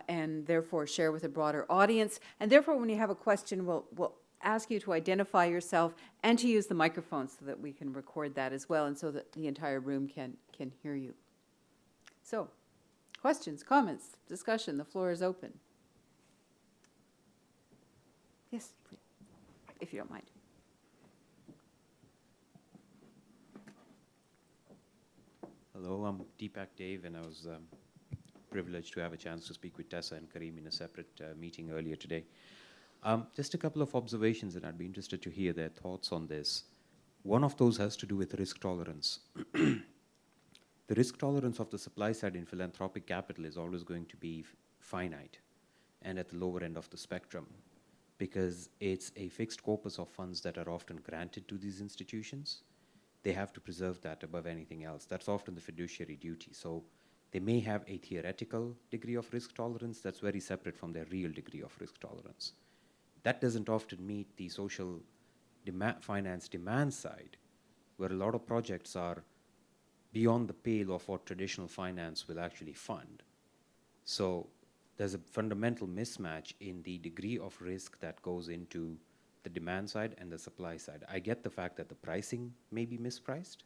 and therefore share with a broader audience. And therefore, when you have a question, we'll ask you to identify yourself and to use the microphone so that we can record that as well, and so that the entire room can hear you. So, questions, comments, discussion, the floor is open. Yes, please, if you don't mind. Hello, I'm Deepak Dave, and I was privileged to have a chance to speak with Tessa and Karim in a separate meeting earlier today. Just a couple of observations, and I'd be interested to hear their thoughts on this. One of those has to do with risk tolerance. The risk tolerance of the supply side in philanthropic capital is always going to be finite and at the lower end of the spectrum, because it's a fixed corpus of funds that are often granted to these institutions. They have to preserve that above anything else. That's often the fiduciary duty. So they may have a theoretical degree of risk tolerance that's very separate from their real degree of risk tolerance. That doesn't often meet the social finance demand side, where a lot of projects are beyond the pale of what traditional finance will actually fund. So there's a fundamental mismatch in the degree of risk that goes into the demand side and the supply side. I get the fact that the pricing may be mispriced,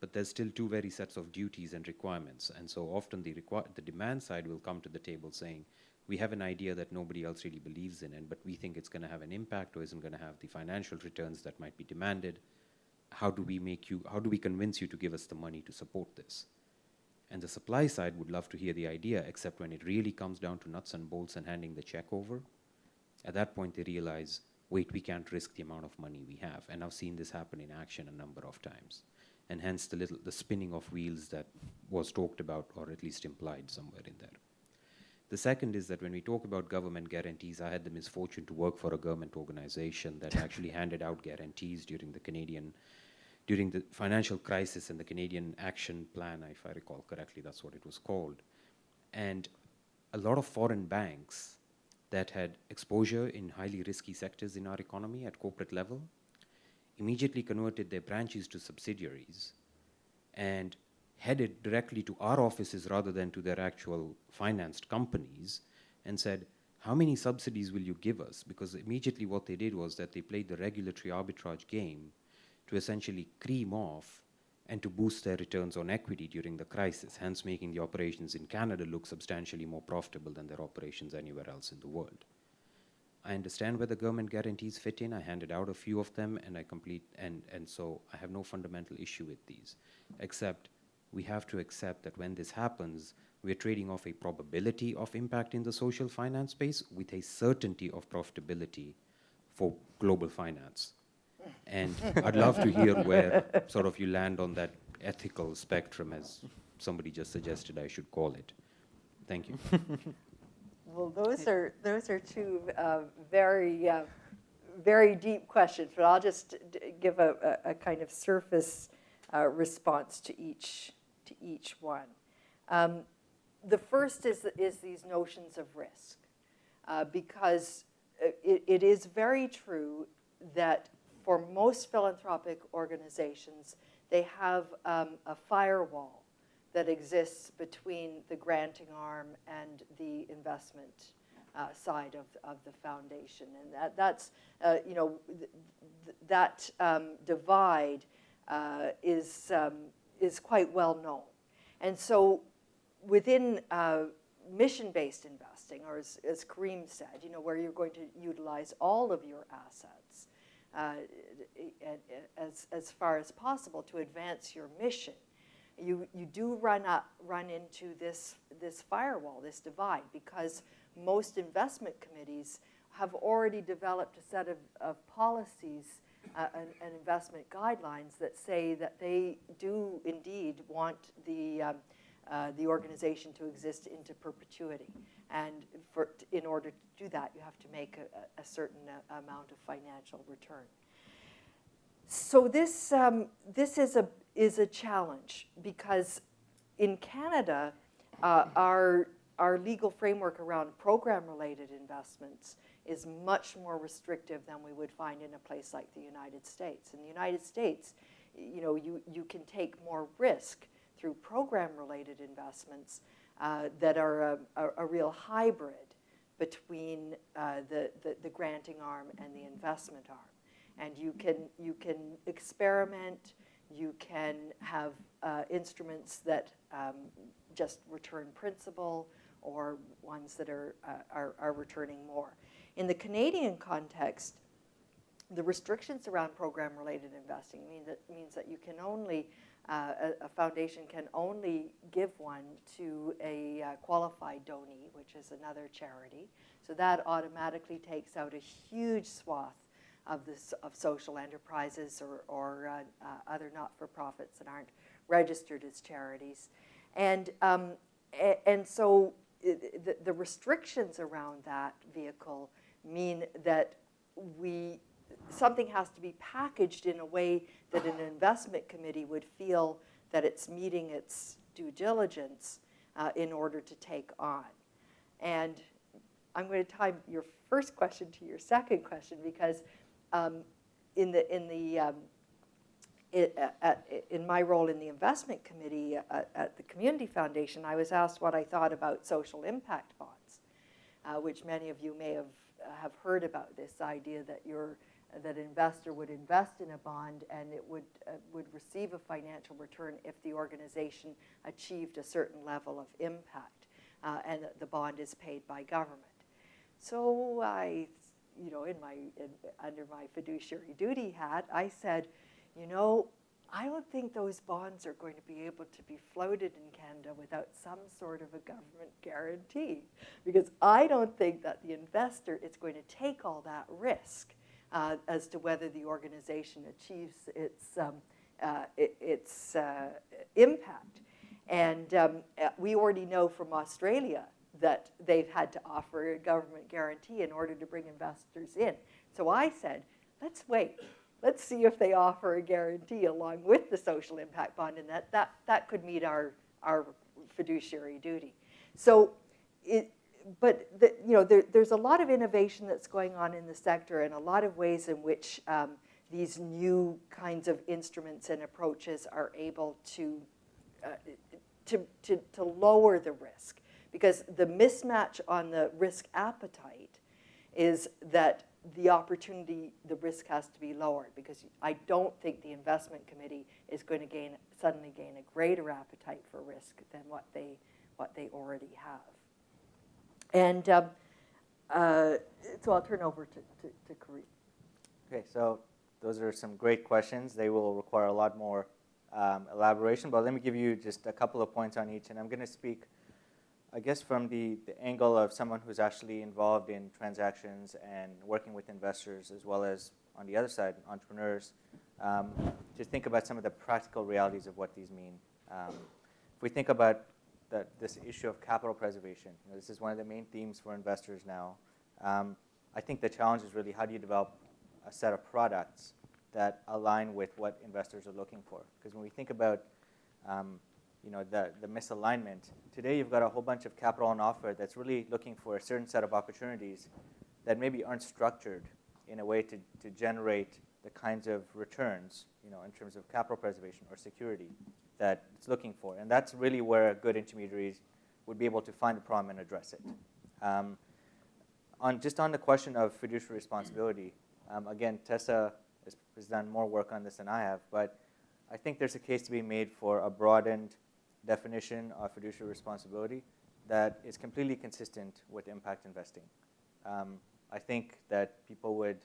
but there's still two very sets of duties and requirements. And so often the demand side will come to the table saying, we have an idea that nobody else really believes in, but we think it's going to have an impact or isn't going to have the financial returns that might be demanded. How do we convince you to give us the money to support this? And the supply side would love to hear the idea, except when it really comes down to nuts and bolts and handing the check over. At that point, they realize, wait, we can't risk the amount of money we have. And I've seen this happen in action a number of times. and hence the spinning of wheels that was talked about, or at least implied somewhere in there. The second is that when we talk about government guarantees, I had the misfortune to work for a government organization that actually handed out guarantees during the financial crisis and the Canadian Action Plan, if I recall correctly, that's what it was called. And a lot of foreign banks that had exposure in highly risky sectors in our economy at corporate level immediately converted their branches to subsidiaries and headed directly to our offices rather than to their actual financed companies and said, how many subsidies will you give us? Because immediately what they did was that they played the regulatory arbitrage game to essentially cream off and to boost their returns on equity during the crisis, hence making the operations in Canada look substantially more profitable than their operations anywhere else in the world. I understand where the government guarantees fit in. I handed out a few of them, and so I have no fundamental issue with these, except we have to accept that when this happens, we're trading off a probability of impact in the social finance space with a certainty of profitability for global finance. And I'd love to hear where sort of you land on that ethical spectrum, as somebody just suggested I should call it. Thank you. Well, those are two very deep questions, but I'll just give a kind of surface response to each one. The first is these notions of risk, because it is very true that for most philanthropic organizations, they have a firewall that exists between the granting arm and the investment side of the foundation, and that's that divide is quite well known, and so within mission-based investing, or as Karim said, where you're going to utilize all of your assets as far as possible to advance your mission, you do run into this firewall, this divide, because most investment committees have already developed a set of policies and investment guidelines that say that they do indeed want the organization to exist into perpetuity, and in order to do that, you have to make a certain amount of financial return. So this is a challenge, because in Canada, our legal framework around program-related investments is much more restrictive than we would find in a place like the United States. In the United States, you can take more risk through program-related investments that are a real hybrid between the granting arm and the investment arm. And you can experiment. You can have instruments that just return principal, or ones that are returning more. In the Canadian context, the restrictions around program-related investing means that you can only a foundation can only give one to a qualified donee, which is another charity. So that automatically takes out a huge swath of social enterprises or other not-for-profits that aren't registered as charities, and so the restrictions around that vehicle mean that something has to be packaged in a way that an investment committee would feel that it's meeting its due diligence in order to take on. And I'm going to tie your first question to your second question, because in my role in the investment committee at the Community Foundation, I was asked what I thought about social impact bonds, which many of you may have heard about, this idea that that an investor would invest in a bond and it would receive a financial return if the organization achieved a certain level of impact, and that the bond is paid by government. So I, under my fiduciary duty hat, I said, I don't think those bonds are going to be able to be floated in Canada without some sort of a government guarantee, because I don't think that the investor is going to take all that risk as to whether the organization achieves its its impact. And we already know from Australia that they've had to offer a government guarantee in order to bring investors in. So I said, let's wait. Let's see if they offer a guarantee along with the social impact bond, and that could meet our fiduciary duty. So, there's a lot of innovation that's going on in the sector, and a lot of ways in which these new kinds of instruments and approaches are able to lower the risk. Because the mismatch on the risk appetite is that the risk has to be lowered, because I don't think the investment committee is going to suddenly gain a greater appetite for risk than what they already have. And so I'll turn over to Karim. Okay, so those are some great questions. They will require a lot more elaboration, but let me give you just a couple of points on each, and I'm going to speak, I guess, from the angle of someone who's actually involved in transactions and working with investors, as well as, on the other side, entrepreneurs, to think about some of the practical realities of what these mean. If we think about this issue of capital preservation, this is one of the main themes for investors now. I think the challenge is really, how do you develop a set of products that align with what investors are looking for? Because when we think about the misalignment, today you've got a whole bunch of capital on offer that's really looking for a certain set of opportunities that maybe aren't structured in a way to generate the kinds of returns, in terms of capital preservation or security that it's looking for. And that's really where good intermediaries would be able to find a problem and address it. On the question of fiduciary responsibility, again, Tessa has done more work on this than I have, but I think there's a case to be made for a broadened definition of fiduciary responsibility that is completely consistent with impact investing. I think that people would,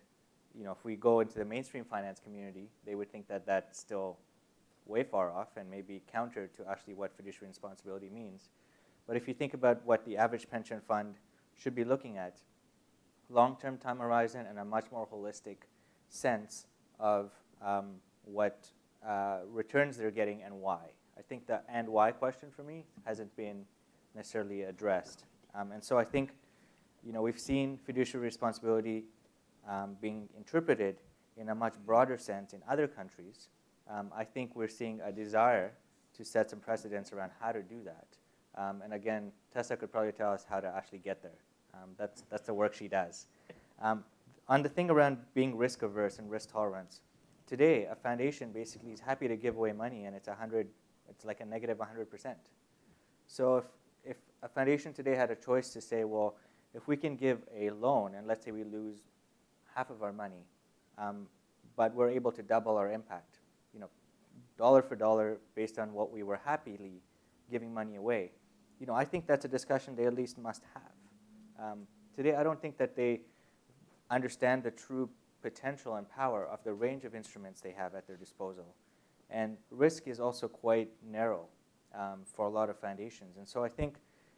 if we go into the mainstream finance community, they would think that that's still way far off and maybe counter to actually what fiduciary responsibility means. But if you think about what the average pension fund should be looking at, long-term time horizon and a much more holistic sense of what returns they're getting and why. I think the and why question for me hasn't been necessarily addressed. And so I think, we've seen fiduciary responsibility being interpreted in a much broader sense in other countries. I think we're seeing a desire to set some precedents around how to do that. And again, Tessa could probably tell us how to actually get there. That's the work she does. On the thing around being risk averse and risk tolerance, today a foundation basically is happy to give away money, and it's like a negative 100%. So if a foundation today had a choice to say, well, if we can give a loan, and let's say we lose half of our money, but we're able to double our impact, dollar for dollar based on what we were happily giving money away, I think that's a discussion they at least must have. Today, I don't think that they understand the true potential and power of the range of instruments they have at their disposal. And risk is also quite narrow for a lot of foundations. And so I think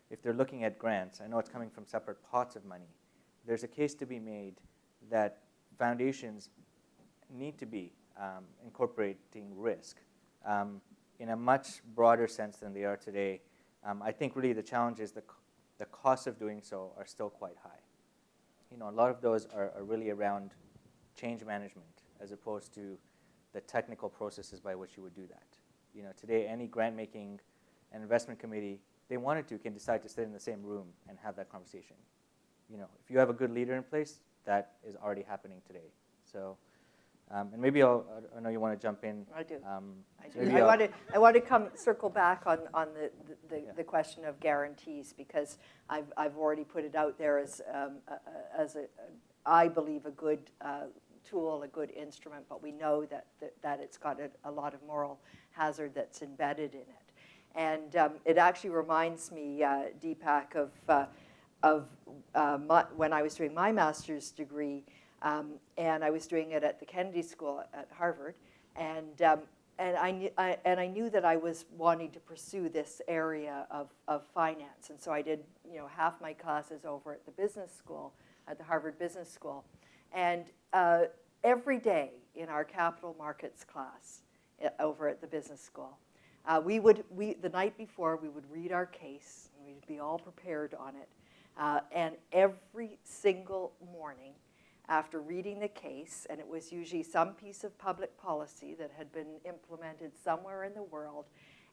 if they're looking at grants, I know it's coming from separate pots of money, there's a case to be made that foundations need to be incorporating risk in a much broader sense than they are today. I think really the challenge is the costs of doing so are still quite high. A lot of those are really around change management as opposed to the technical processes by which you would do that. Today, any grant-making and investment committee, they wanted to, can decide to sit in the same room and have that conversation. If you have a good leader in place, that is already happening today. So, and maybe I know you want to jump in. I do. I want to circle back on the question of guarantees, because I've already put it out there as I believe a good tool, a good instrument, but we know that it's got a lot of moral hazard that's embedded in it. And it actually reminds me, Deepak, of when I was doing my master's degree, and I was doing it at the Kennedy School at Harvard, and I knew that I was wanting to pursue this area of finance, and so I did half my classes over at the business school, at the Harvard Business School, and every day in our capital markets class, over at the business school. The night before, we would read our case, and we'd be all prepared on it. And every single morning, after reading the case, and it was usually some piece of public policy that had been implemented somewhere in the world,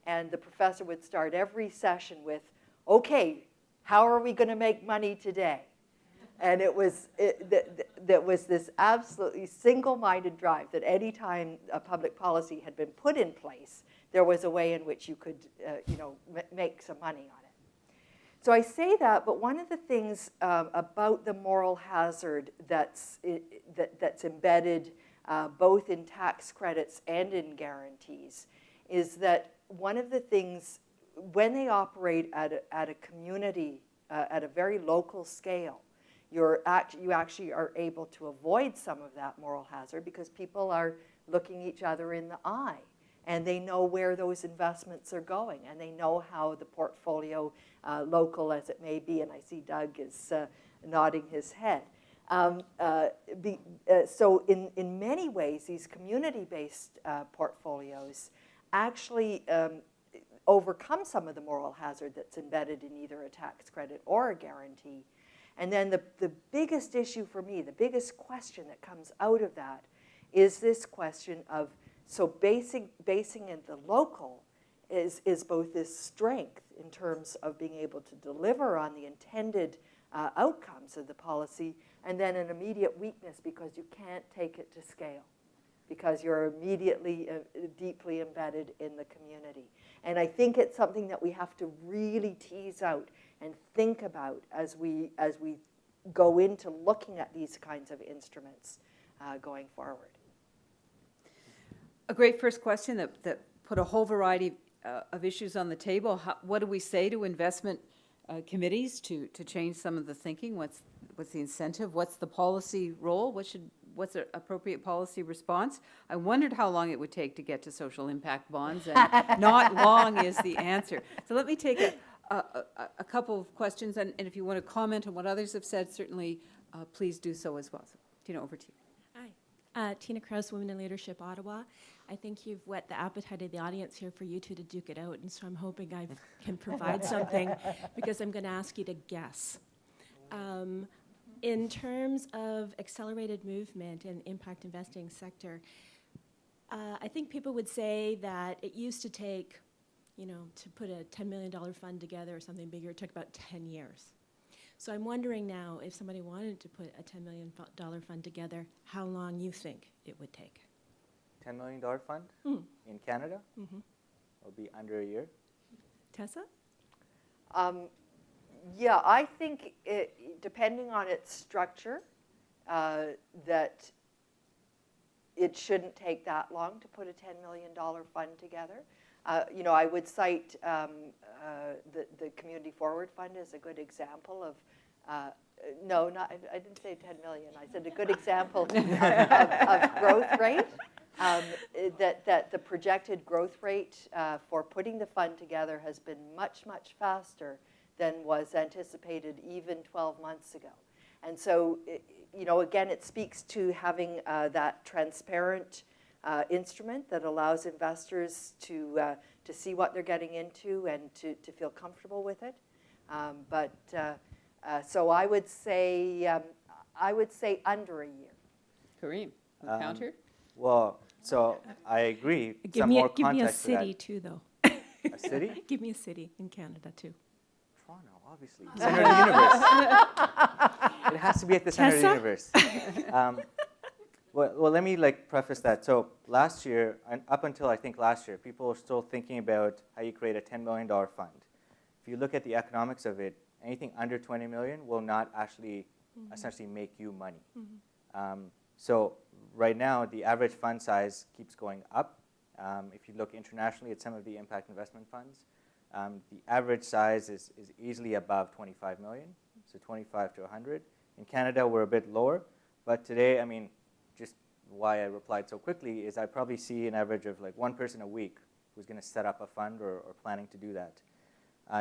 and the professor would start every session with, okay, how are we going to make money today? And there was this absolutely single-minded drive that any time a public policy had been put in place, there was a way in which you could make some money on it. So I say that, but one of the things about the moral hazard that's embedded both in tax credits and in guarantees is that one of the things, when they operate at a community, at a very local scale, you actually are able to avoid some of that moral hazard because people are looking each other in the eye. And they know where those investments are going, and they know how the portfolio, local as it may be, and I see Doug is nodding his head. So in many ways, these community-based portfolios actually overcome some of the moral hazard that's embedded in either a tax credit or a guarantee. And then the biggest issue for me, the biggest question that comes out of that is this question of, so basing in the local is both this strength in terms of being able to deliver on the intended outcomes of the policy, and then an immediate weakness because you can't take it to scale, because you're immediately deeply embedded in the community. And I think it's something that we have to really tease out and think about as we go into looking at these kinds of instruments going forward. A great first question that put a whole variety of issues on the table. What do we say to investment committees to change some of the thinking? What's the incentive? What's the policy role? What's the appropriate policy response? I wondered how long it would take to get to social impact bonds, and not long is the answer. So let me take a couple of questions, and if you want to comment on what others have said, certainly please do so as well. So, Tina, over to you. Hi, Tina Krause, Women in Leadership, Ottawa. I think you've whet the appetite of the audience here for you two to duke it out, and so I'm hoping I can provide something, because I'm going to ask you to guess. In terms of accelerated movement in impact investing sector, I think people would say that it used to take, to put a $10 million fund together or something bigger, it took about 10 years. So I'm wondering now, if somebody wanted to put a $10 million fund together, how long you think it would take? $10 million fund in Canada will be under a year. Tessa? Yeah, I think depending on its structure, that it shouldn't take that long to put a $10 million fund together. I would cite the Community Forward Fund as a good example of, I didn't say 10 million. I said a good example of growth rate. That the projected growth rate for putting the fund together has been much, much faster than was anticipated even 12 months ago. And so, again, it speaks to having that transparent instrument that allows investors to see what they're getting into and to feel comfortable with it. So I would say under a year. Karim, a counter? Well, so I agree. Give me a city too, though. A city? Give me a city in Canada too. Toronto, obviously. Center of the universe. It has to be at the center of the universe. Well, let me preface that. So last year, and up until I think last year, people were still thinking about how you create a $10 million fund. If you look at the economics of it, anything under 20 million will not actually essentially make you money. So right now, the average fund size keeps going up. If you look internationally at some of the impact investment funds, the average size is easily above 25 million, so 25 to 100. In Canada, we're a bit lower, but today, just why I replied so quickly is I probably see an average of one person a week who's going to set up a fund or planning to do that.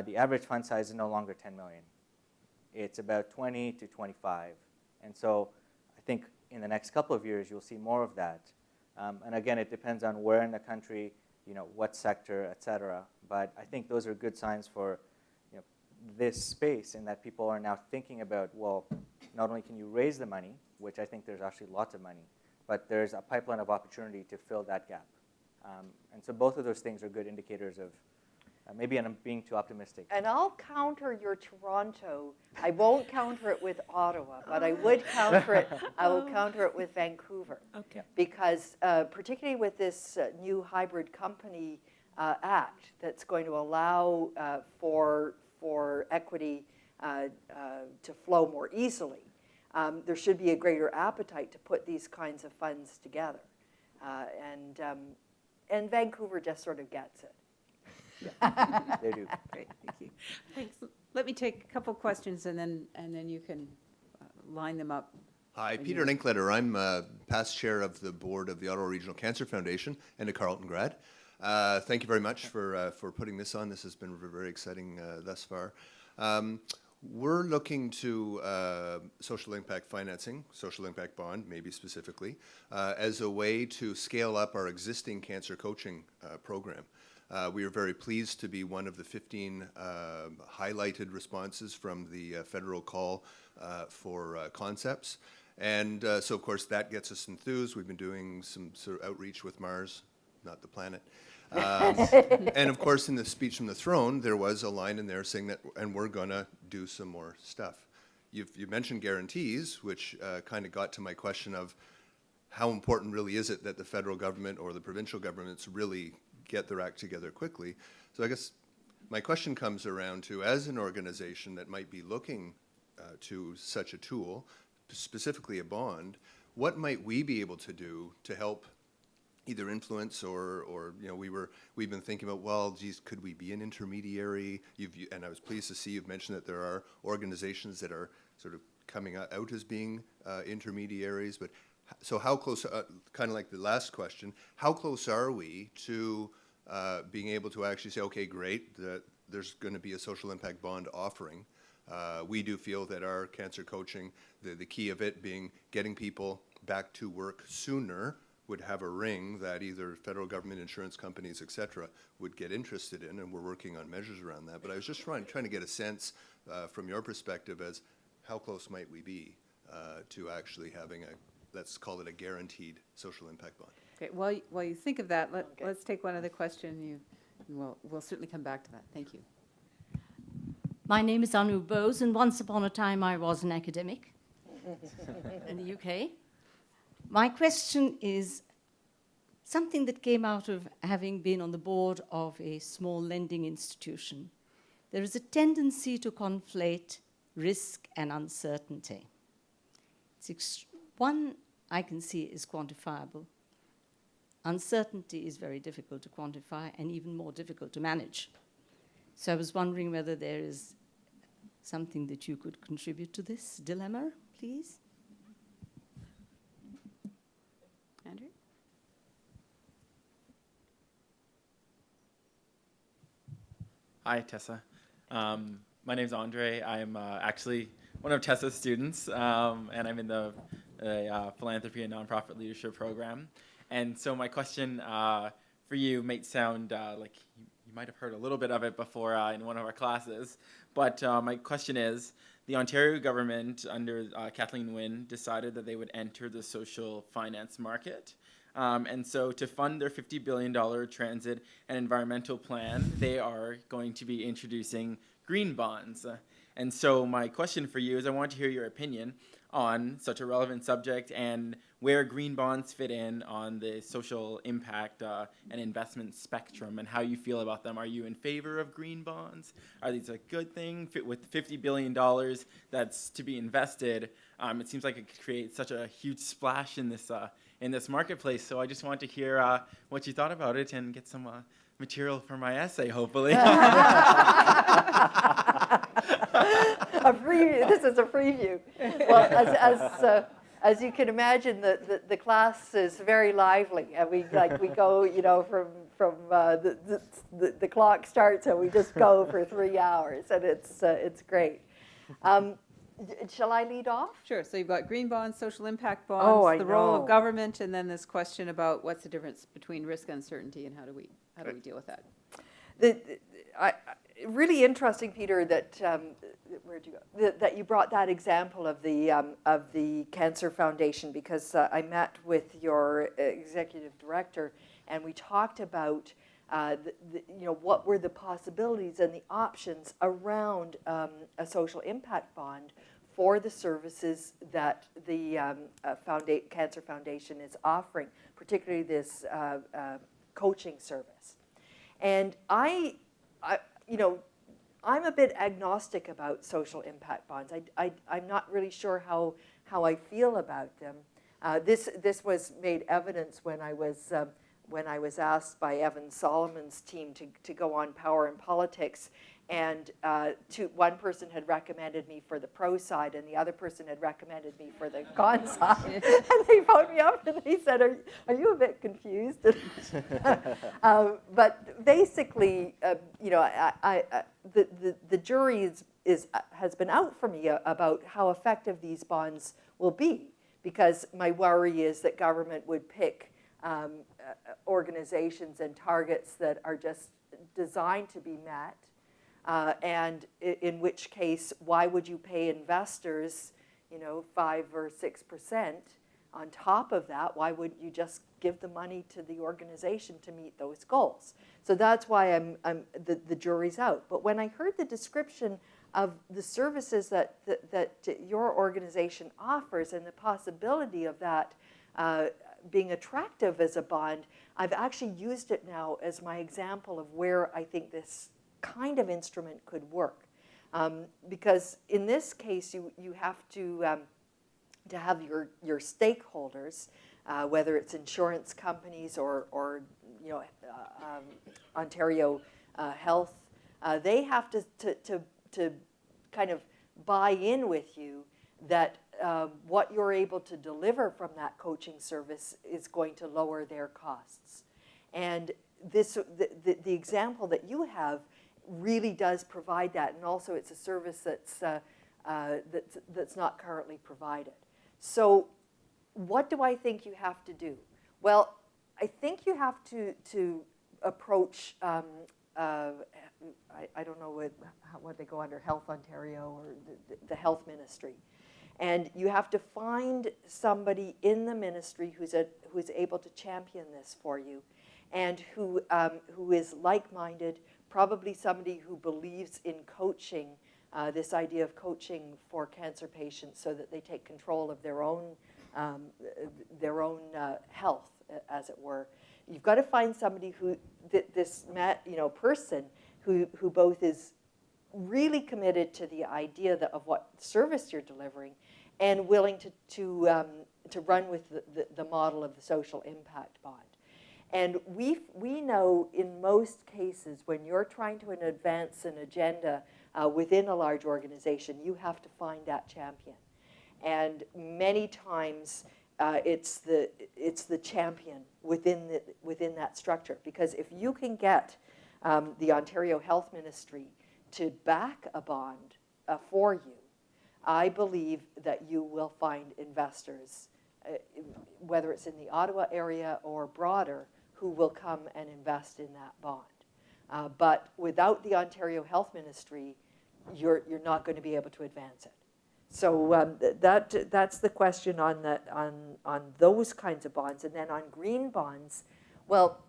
The average fund size is no longer 10 million. It's about 20 to 25. And so I think in the next couple of years, you'll see more of that. And again, it depends on where in the country, what sector, et cetera. But I think those are good signs for this space, in that people are now thinking about, well, not only can you raise the money, which I think there's actually lots of money, but there's a pipeline of opportunity to fill that gap. And so both of those things are good indicators of, maybe I'm being too optimistic. And I'll counter your Toronto. I won't counter it with Ottawa, but I would counter it. I will counter it with Vancouver. Okay. Because particularly with this new hybrid company act that's going to allow for equity to flow more easily, there should be a greater appetite to put these kinds of funds together. And Vancouver just sort of gets it. They do. Great, thank you. Thanks. Let me take a couple questions, and then you can line them up. Hi, Peter Linkletter. I'm past chair of the board of the Ottawa Regional Cancer Foundation and a Carleton grad. Thank you very much for putting this on. This has been very exciting thus far. We're looking to social impact financing, social impact bond, maybe specifically, as a way to scale up our existing cancer coaching program. We are very pleased to be one of the 15 highlighted responses from the federal call for concepts. And so, of course, that gets us enthused. We've been doing some sort of outreach with Mars, not the planet. And, of course, in the speech from the throne, there was a line in there saying that, and we're going to do some more stuff. You mentioned guarantees, which kind of got to my question of how important really is it that the federal government or the provincial governments really get their act together quickly. So I guess my question comes around to, as an organization that might be looking to such a tool, specifically a bond, what might we be able to do to help either influence or we've been thinking about, well, geez, could we be an intermediary? And I was pleased to see you've mentioned that there are organizations that are sort of coming out as being intermediaries. But so how close, kind of like the last question, how close are we to being able to actually say, okay, great, there's going to be a social impact bond offering. We do feel that our cancer coaching, the key of it being getting people back to work sooner, would have a ring that either federal government, insurance companies, et cetera, would get interested in, and we're working on measures around that. But I was just trying to get a sense from your perspective as how close might we be to actually having let's call it a guaranteed social impact bond. Okay, while you think of that, let's take one other question. We'll certainly come back to that. Thank you. My name is Anu Bose, and once upon a time I was an academic in the UK. My question is something that came out of having been on the board of a small lending institution. There is a tendency to conflate risk and uncertainty. One I can see is quantifiable. Uncertainty is very difficult to quantify and even more difficult to manage. So I was wondering whether there is something that you could contribute to this dilemma, please. Andrew? Hi, Tessa. My name's Andre. I'm actually one of Tessa's students, and I'm in the Philanthropy and Nonprofit Leadership Program. And so my question for you might sound like you might have heard a little bit of it before in one of our classes, but my question is, the Ontario government under Kathleen Wynne decided that they would enter the social finance market. And so to fund their $50 billion transit and environmental plan, they are going to be introducing green bonds. And so my question for you is I want to hear your opinion on such a relevant subject and where green bonds fit in on the social impact and investment spectrum and how you feel about them. Are you in favor of green bonds? Are these a good thing? With $50 billion that's to be invested, it seems like it could create such a huge splash in this marketplace. So I just want to hear what you thought about it and get some material for my essay, hopefully. This is a preview. Well, as you can imagine, the class is very lively, and we go, from the clock starts and we just go for 3 hours, and it's great. Shall I lead off? Sure, so you've got green bonds, social impact Oh, bonds, I the role know. of government, and then this question about what's the difference between risk uncertainty and how do we deal with that? Really interesting, Peter, that where'd you go? That you brought that example of the Cancer Foundation, because I met with your executive director and we talked about what were the possibilities and the options around a social impact bond for the services that the Cancer Foundation is offering, particularly this coaching service. And I'm a bit agnostic about social impact bonds. I'm not really sure how I feel about them. This was made evidence when I was asked by Evan Solomon's team to go on Power and Politics, and one person had recommended me for the pro side, and the other person had recommended me for the con side. And they phoned me up and they said, "Are you a bit confused?" But basically, the jury has been out for me about how effective these bonds will be, because my worry is that government would pick organizations and targets that are just designed to be met, and in which case, why would you pay investors, 5 or 6% on top of that? Why wouldn't you just give the money to the organization to meet those goals? So that's why the jury's out. But when I heard the description of the services that your organization offers and the possibility of that being attractive as a bond, I've actually used it now as my example of where I think this kind of instrument could work. Because in this case, you have to have your stakeholders, whether it's insurance companies or Ontario Health, they have to kind of buy in with you that what you're able to deliver from that coaching service is going to lower their costs. And the example that you have really does provide that, and also it's a service that's not currently provided. So what do I think you have to do? Well, I think you have to approach, I don't know what they go under, Health Ontario or the Health Ministry. And you have to find somebody in the ministry who's able to champion this for you, and who is like-minded, probably somebody who believes in coaching, this idea of coaching for cancer patients so that they take control of their own health, as it were. You've got to find somebody person who both is really committed to the idea of what service you're delivering, and willing to run with the model of the social impact bond. And we know in most cases, when you're trying to advance an agenda within a large organization, you have to find that champion. And many times it's the champion within that structure. Because if you can get the Ontario Health Ministry to back a bond for you, I believe that you will find investors, whether it's in the Ottawa area or broader, who will come and invest in that bond. But without the Ontario Health Ministry, you're not going to be able to advance it. So that's the question on those kinds of bonds. And then on green bonds, well,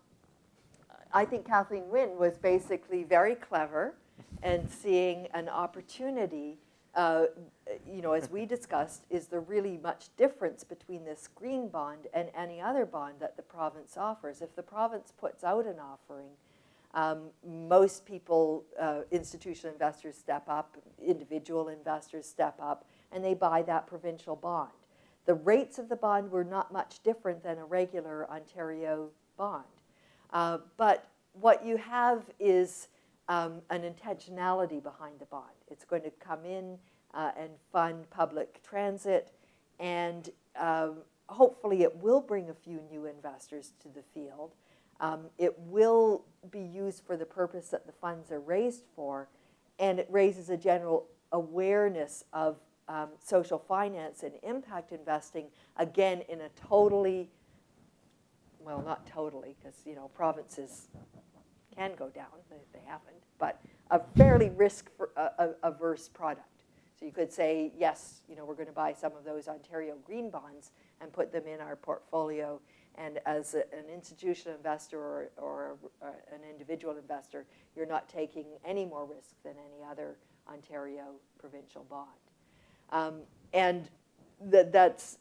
I think Kathleen Wynne was basically very clever and seeing an opportunity. As we discussed, is there really much difference between this green bond and any other bond that the province offers? If the province puts out an offering, most people, institutional investors step up, individual investors step up, and they buy that provincial bond. The rates of the bond were not much different than a regular Ontario bond. But what you have is an intentionality behind the bond. It's going to come in and fund public transit, and hopefully it will bring a few new investors to the field. It will be used for the purpose that the funds are raised for, and it raises a general awareness of social finance and impact investing, again, in a totally, well, not totally, because, you know, provinces can go down, they haven't, but a fairly risk-averse product. So you could say, yes, you know, we're going to buy some of those Ontario green bonds and put them in our portfolio. And as an institutional investor or an individual investor, you're not taking any more risk than any other Ontario provincial bond. And that's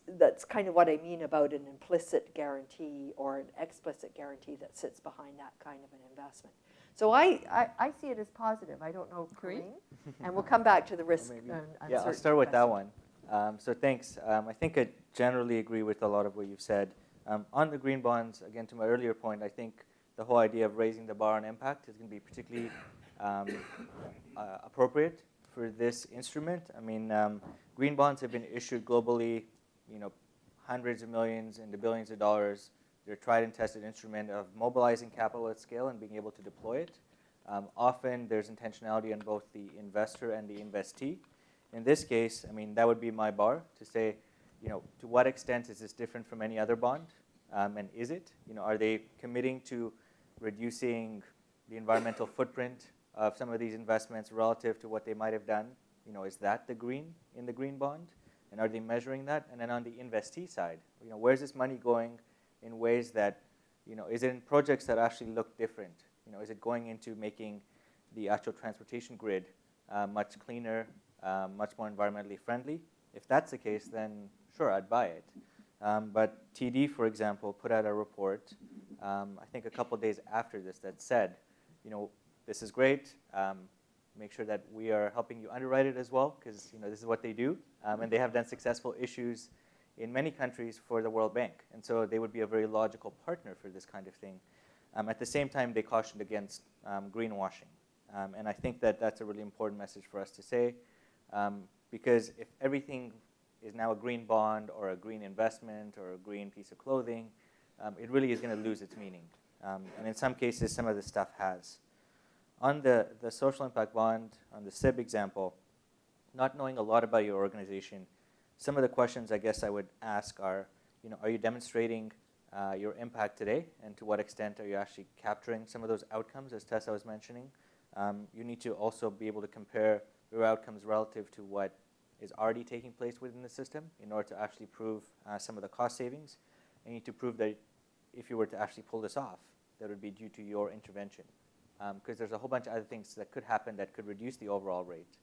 kind of what I mean about an implicit guarantee or an explicit guarantee that sits behind that kind of an investment. So I see it as positive. I don't know, Karim? And we'll come back to the risk and uncertainty. Yeah, I'll start with that question. one. So thanks. I think I generally agree with a lot of what you've said. On the green bonds, again, to my earlier point, I think the whole idea of raising the bar on impact is going to be particularly appropriate for this instrument. I mean, green bonds have been issued globally, you know, hundreds of millions into billions of dollars. They're a tried and tested instrument of mobilizing capital at scale and being able to deploy it. Often there's intentionality on both the investor and the investee. In this case, I mean, that would be my bar to say, you know, to what extent is this different from any other bond? And is it? You know, are they committing to reducing the environmental footprint of some of these investments relative to what they might have done? You know, is that the green in the green bond? And are they measuring that? And then on the investee side, you know, where's this money going in ways that, you know, is it in projects that actually look different? You know, is it going into making the actual transportation grid much cleaner, much more environmentally friendly? If that's the case, then sure, I'd buy it. But TD, for example, put out a report, I think a couple days after this, that said, you know, this is great. Make sure that we are helping you underwrite it as well, because, you know, this is what they do. And they have done successful issues in many countries for the World Bank. And so they would be a very logical partner for this kind of thing. At the same time, they cautioned against greenwashing. And I think that that's a really important message for us to say, because if everything is now a green bond or a green investment or a green piece of clothing, it really is going to lose its meaning. And in some cases, some of this stuff has. On the social impact bond, on the SIB example, not knowing a lot about your organization, some of the questions I guess I would ask are, you know, are you demonstrating your impact today, and to what extent are you actually capturing some of those outcomes, as Tessa was mentioning? You need to also be able to compare your outcomes relative to what is already taking place within the system in order to actually prove some of the cost savings. And you need to prove that if you were to actually pull this off, that would be due to your intervention. Because there's a whole bunch of other things that could happen that could reduce the overall rate.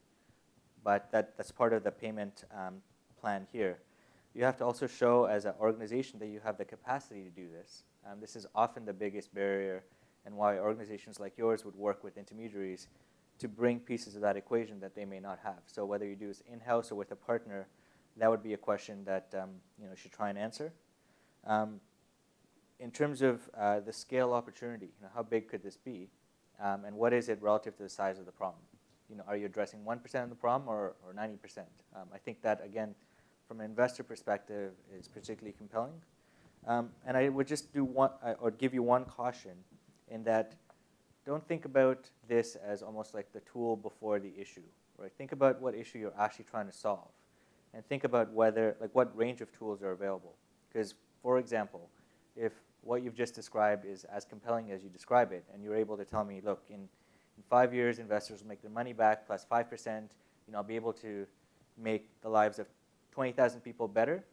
But that's part of the payment plan here. You have to also show as an organization that you have the capacity to do this. This is often the biggest barrier, and why organizations like yours would work with intermediaries to bring pieces of that equation that they may not have. So whether you do this in-house or with a partner, that would be a question that you know, should try and answer. In terms of the scale opportunity, you know, how big could this be? And what is it relative to the size of the problem? You know, are you addressing 1% of the problem or 90%? I think that, again, from an investor perspective, is particularly compelling. And I would just do one, or give you one caution in that don't think about this as almost like the tool before the issue, right? Think about what issue you're actually trying to solve, and think about whether, like, what range of tools are available. Because, for example, if what you've just described is as compelling as you describe it, and you're able to tell me, look, in 5 years, investors will make their money back plus 5%, you know, I'll be able to make the lives of 20,000 people better,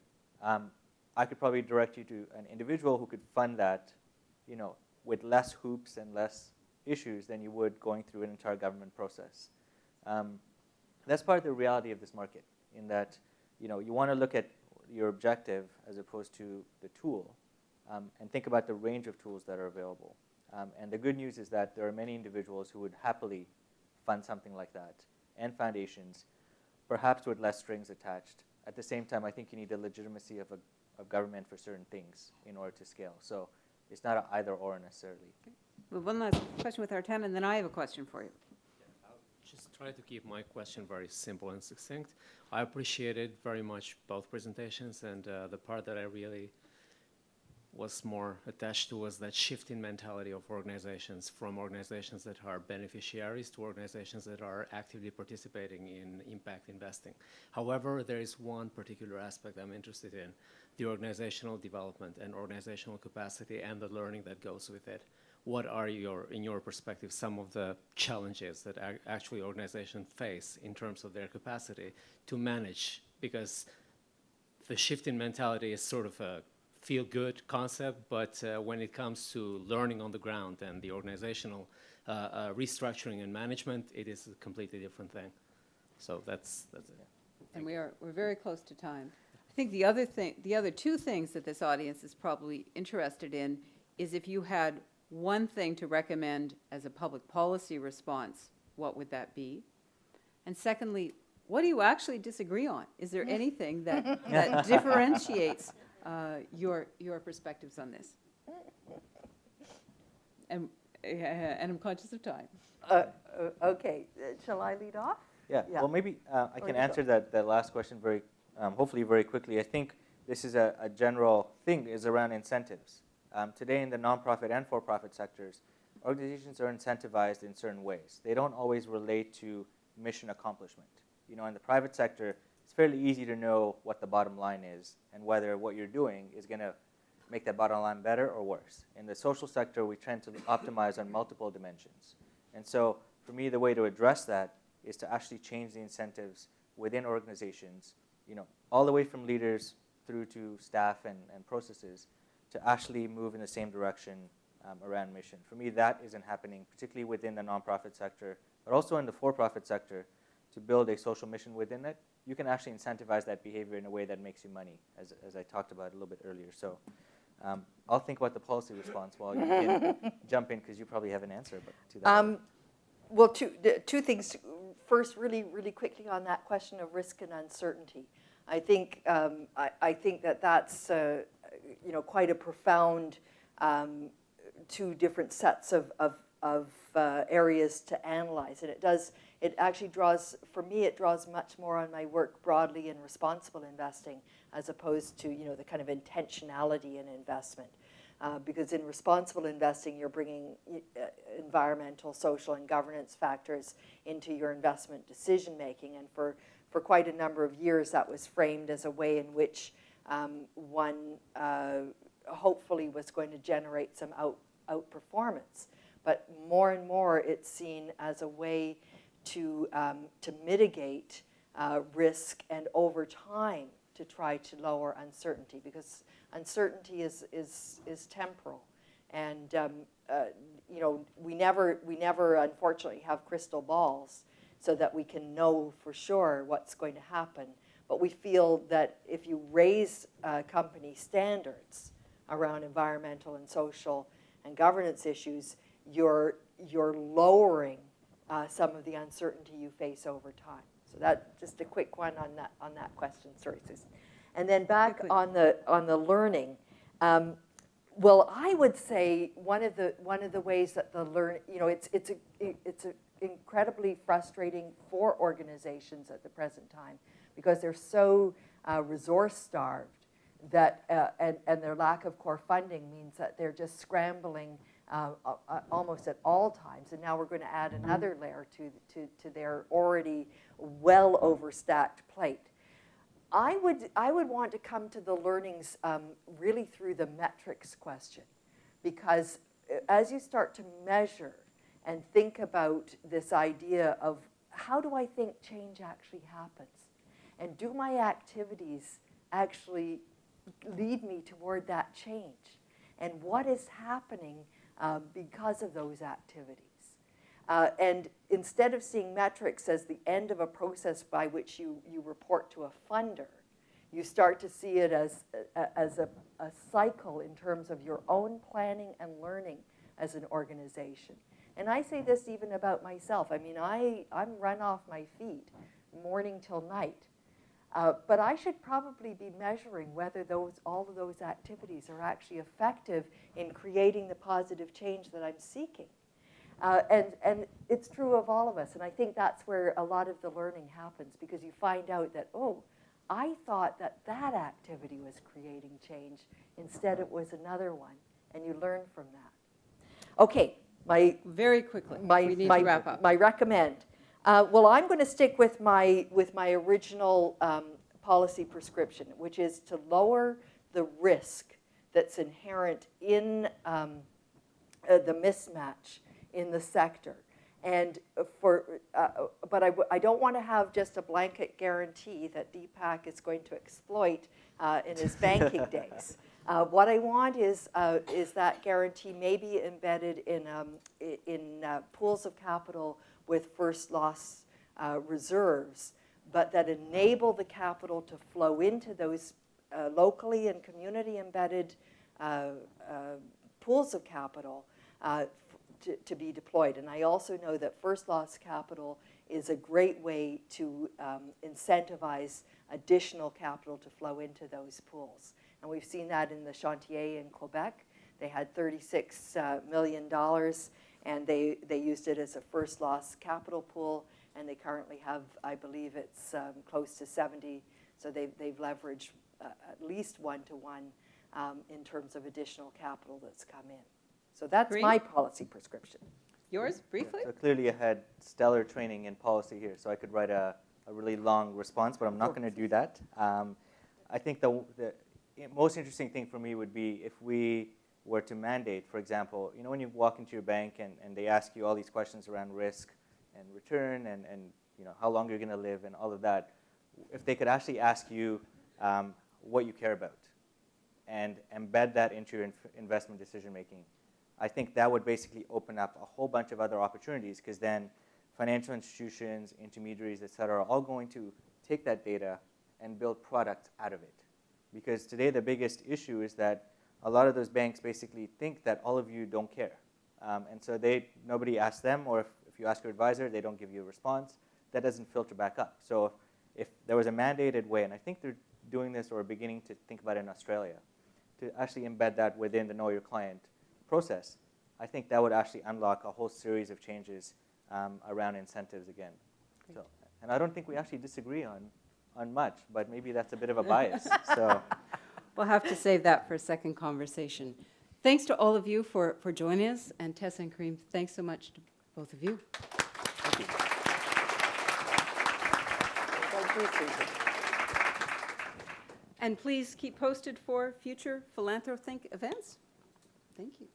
I could probably direct you to an individual who could fund that, you know, with less hoops and less issues than you would going through an entire government process. That's part of the reality of this market, in that, you know, you want to look at your objective as opposed to the tool, and think about the range of tools that are available. And the good news is that there are many individuals who would happily fund something like that, and foundations, perhaps with less strings attached. At the same time, I think you need the legitimacy of government for certain things in order to scale. So it's not an either or necessarily. Well, one last question with Artem, and then I have a question for you. I'll just try to keep my question very simple and succinct. I appreciated very much both presentations, and the part that I really was more attached to was that shift in mentality of organizations, from organizations that are beneficiaries to organizations that are actively participating in impact investing. However, there is one particular aspect I'm interested in, the organizational development and organizational capacity and the learning that goes with it. What are in your perspective, some of the challenges that actually organizations face in terms of their capacity to manage? Because the shift in mentality is sort of a feel-good concept, but when it comes to learning on the ground and the organizational restructuring and management, it is a completely different thing. So that's it. And we're very close to time. I think the other two things that this audience is probably interested in is if you had one thing to recommend as a public policy response, what would that be? And secondly, what do you actually disagree on? Is there anything that differentiates your perspectives on this? And I'm conscious of time. Okay, shall I lead off? Yeah. Well, maybe I can answer that last question hopefully very quickly. I think this is a general thing is around incentives. Today in the nonprofit and for-profit sectors, organizations are incentivized in certain ways. They don't always relate to mission accomplishment. You know, in the private sector, it's fairly easy to know what the bottom line is and whether what you're doing is going to make that bottom line better or worse. In the social sector, we tend to optimize on multiple dimensions. And so for me, the way to address that is to actually change the incentives within organizations, you know, all the way from leaders through to staff and processes to actually move in the same direction around mission. For me, that isn't happening, particularly within the nonprofit sector, but also in the for-profit sector. To build a social mission within it, you can actually incentivize that behavior in a way that makes you money, as I talked about a little bit earlier. So I'll think about the policy response while you can jump in, because you probably have an answer to that. Well, two things. First, really quickly on that question of risk and uncertainty. I think I think that's quite a profound two different sets of areas to analyze, and it actually draws, for me, it draws much more on my work broadly in responsible investing as opposed to the kind of intentionality in investment. Because in responsible investing, you're bringing environmental, social, and governance factors into your investment decision making, and for quite a number of years that was framed as a way in which one hopefully was going to generate some outperformance. But more and more it's seen as a way to mitigate risk and over time to try to lower uncertainty, because uncertainty is temporal, and we never unfortunately have crystal balls so that we can know for sure what's going to happen. But we feel that if you raise company standards around environmental and social and governance issues, you're lowering some of the uncertainty you face over time. So that just a quick one on that question. Sorry, Susan. And then back on the learning. Well, I would say one of the ways that it's incredibly frustrating for organizations at the present time, because they're so resource starved that and their lack of core funding means that they're just scrambling almost at all times, and now we're going to add another layer to their already well overstacked plate. I would want to come to the learnings really through the metrics question, because as you start to measure and think about this idea of how do I think change actually happens, and do my activities actually lead me toward that change, and what is happening because of those activities. And instead of seeing metrics as the end of a process by which you report to a funder, you start to see it as a cycle in terms of your own planning and learning as an organization. And I say this even about myself. I mean, I'm run off my feet morning till night. But I should probably be measuring whether all of those activities are actually effective in creating the positive change that I'm seeking. And it's true of all of us. And I think that's where a lot of the learning happens, because you find out that, oh, I thought that that activity was creating change. Instead, it was another one, and you learn from that. Okay, Very quickly, we need to wrap up. my recommend. Well, I'm going to stick with my original policy prescription, which is to lower the risk that's inherent in the mismatch in the sector. And but I don't want to have just a blanket guarantee that Deepak is going to exploit in his banking days. What I want is that guarantee maybe embedded in pools of capital with first loss reserves, but that enable the capital to flow into those locally and community embedded pools of capital to be deployed. And I also know that first loss capital is a great way to incentivize additional capital to flow into those pools. And we've seen that in the chantier in Quebec. They had $36 million, and they used it as a first loss capital pool, and they currently have, I believe it's close to 70, so they've leveraged at least 1-to-1 in terms of additional capital that's come in. So that's Karim? my policy prescription. Yours, briefly? So clearly I had stellar training in policy here, so I could write a really long response, but I'm not going to do that. I think the most interesting thing for me would be if we were to mandate, for example, you know, when you walk into your bank and they ask you all these questions around risk and return and you know, how long you're going to live and all of that, if they could actually ask you what you care about and embed that into your investment decision making, I think that would basically open up a whole bunch of other opportunities, because then financial institutions, intermediaries, et cetera, are all going to take that data and build product out of it. Because today the biggest issue is that a lot of those banks basically think that all of you don't care. And so nobody asks them, or if you ask your advisor, they don't give you a response. That doesn't filter back up. So if there was a mandated way, and I think they're doing this or beginning to think about it in Australia, to actually embed that within the Know Your Client process, I think that would actually unlock a whole series of changes around incentives again. So, and I don't think we actually disagree on much, but maybe that's a bit of a bias. So We'll have to save that for a second conversation. Thanks to all of you for joining us, and Tessa and Karim, thanks so much to both of you. thank you. Thank you, Susan. And please keep posted for future PhilanthroTHINK events. Thank you.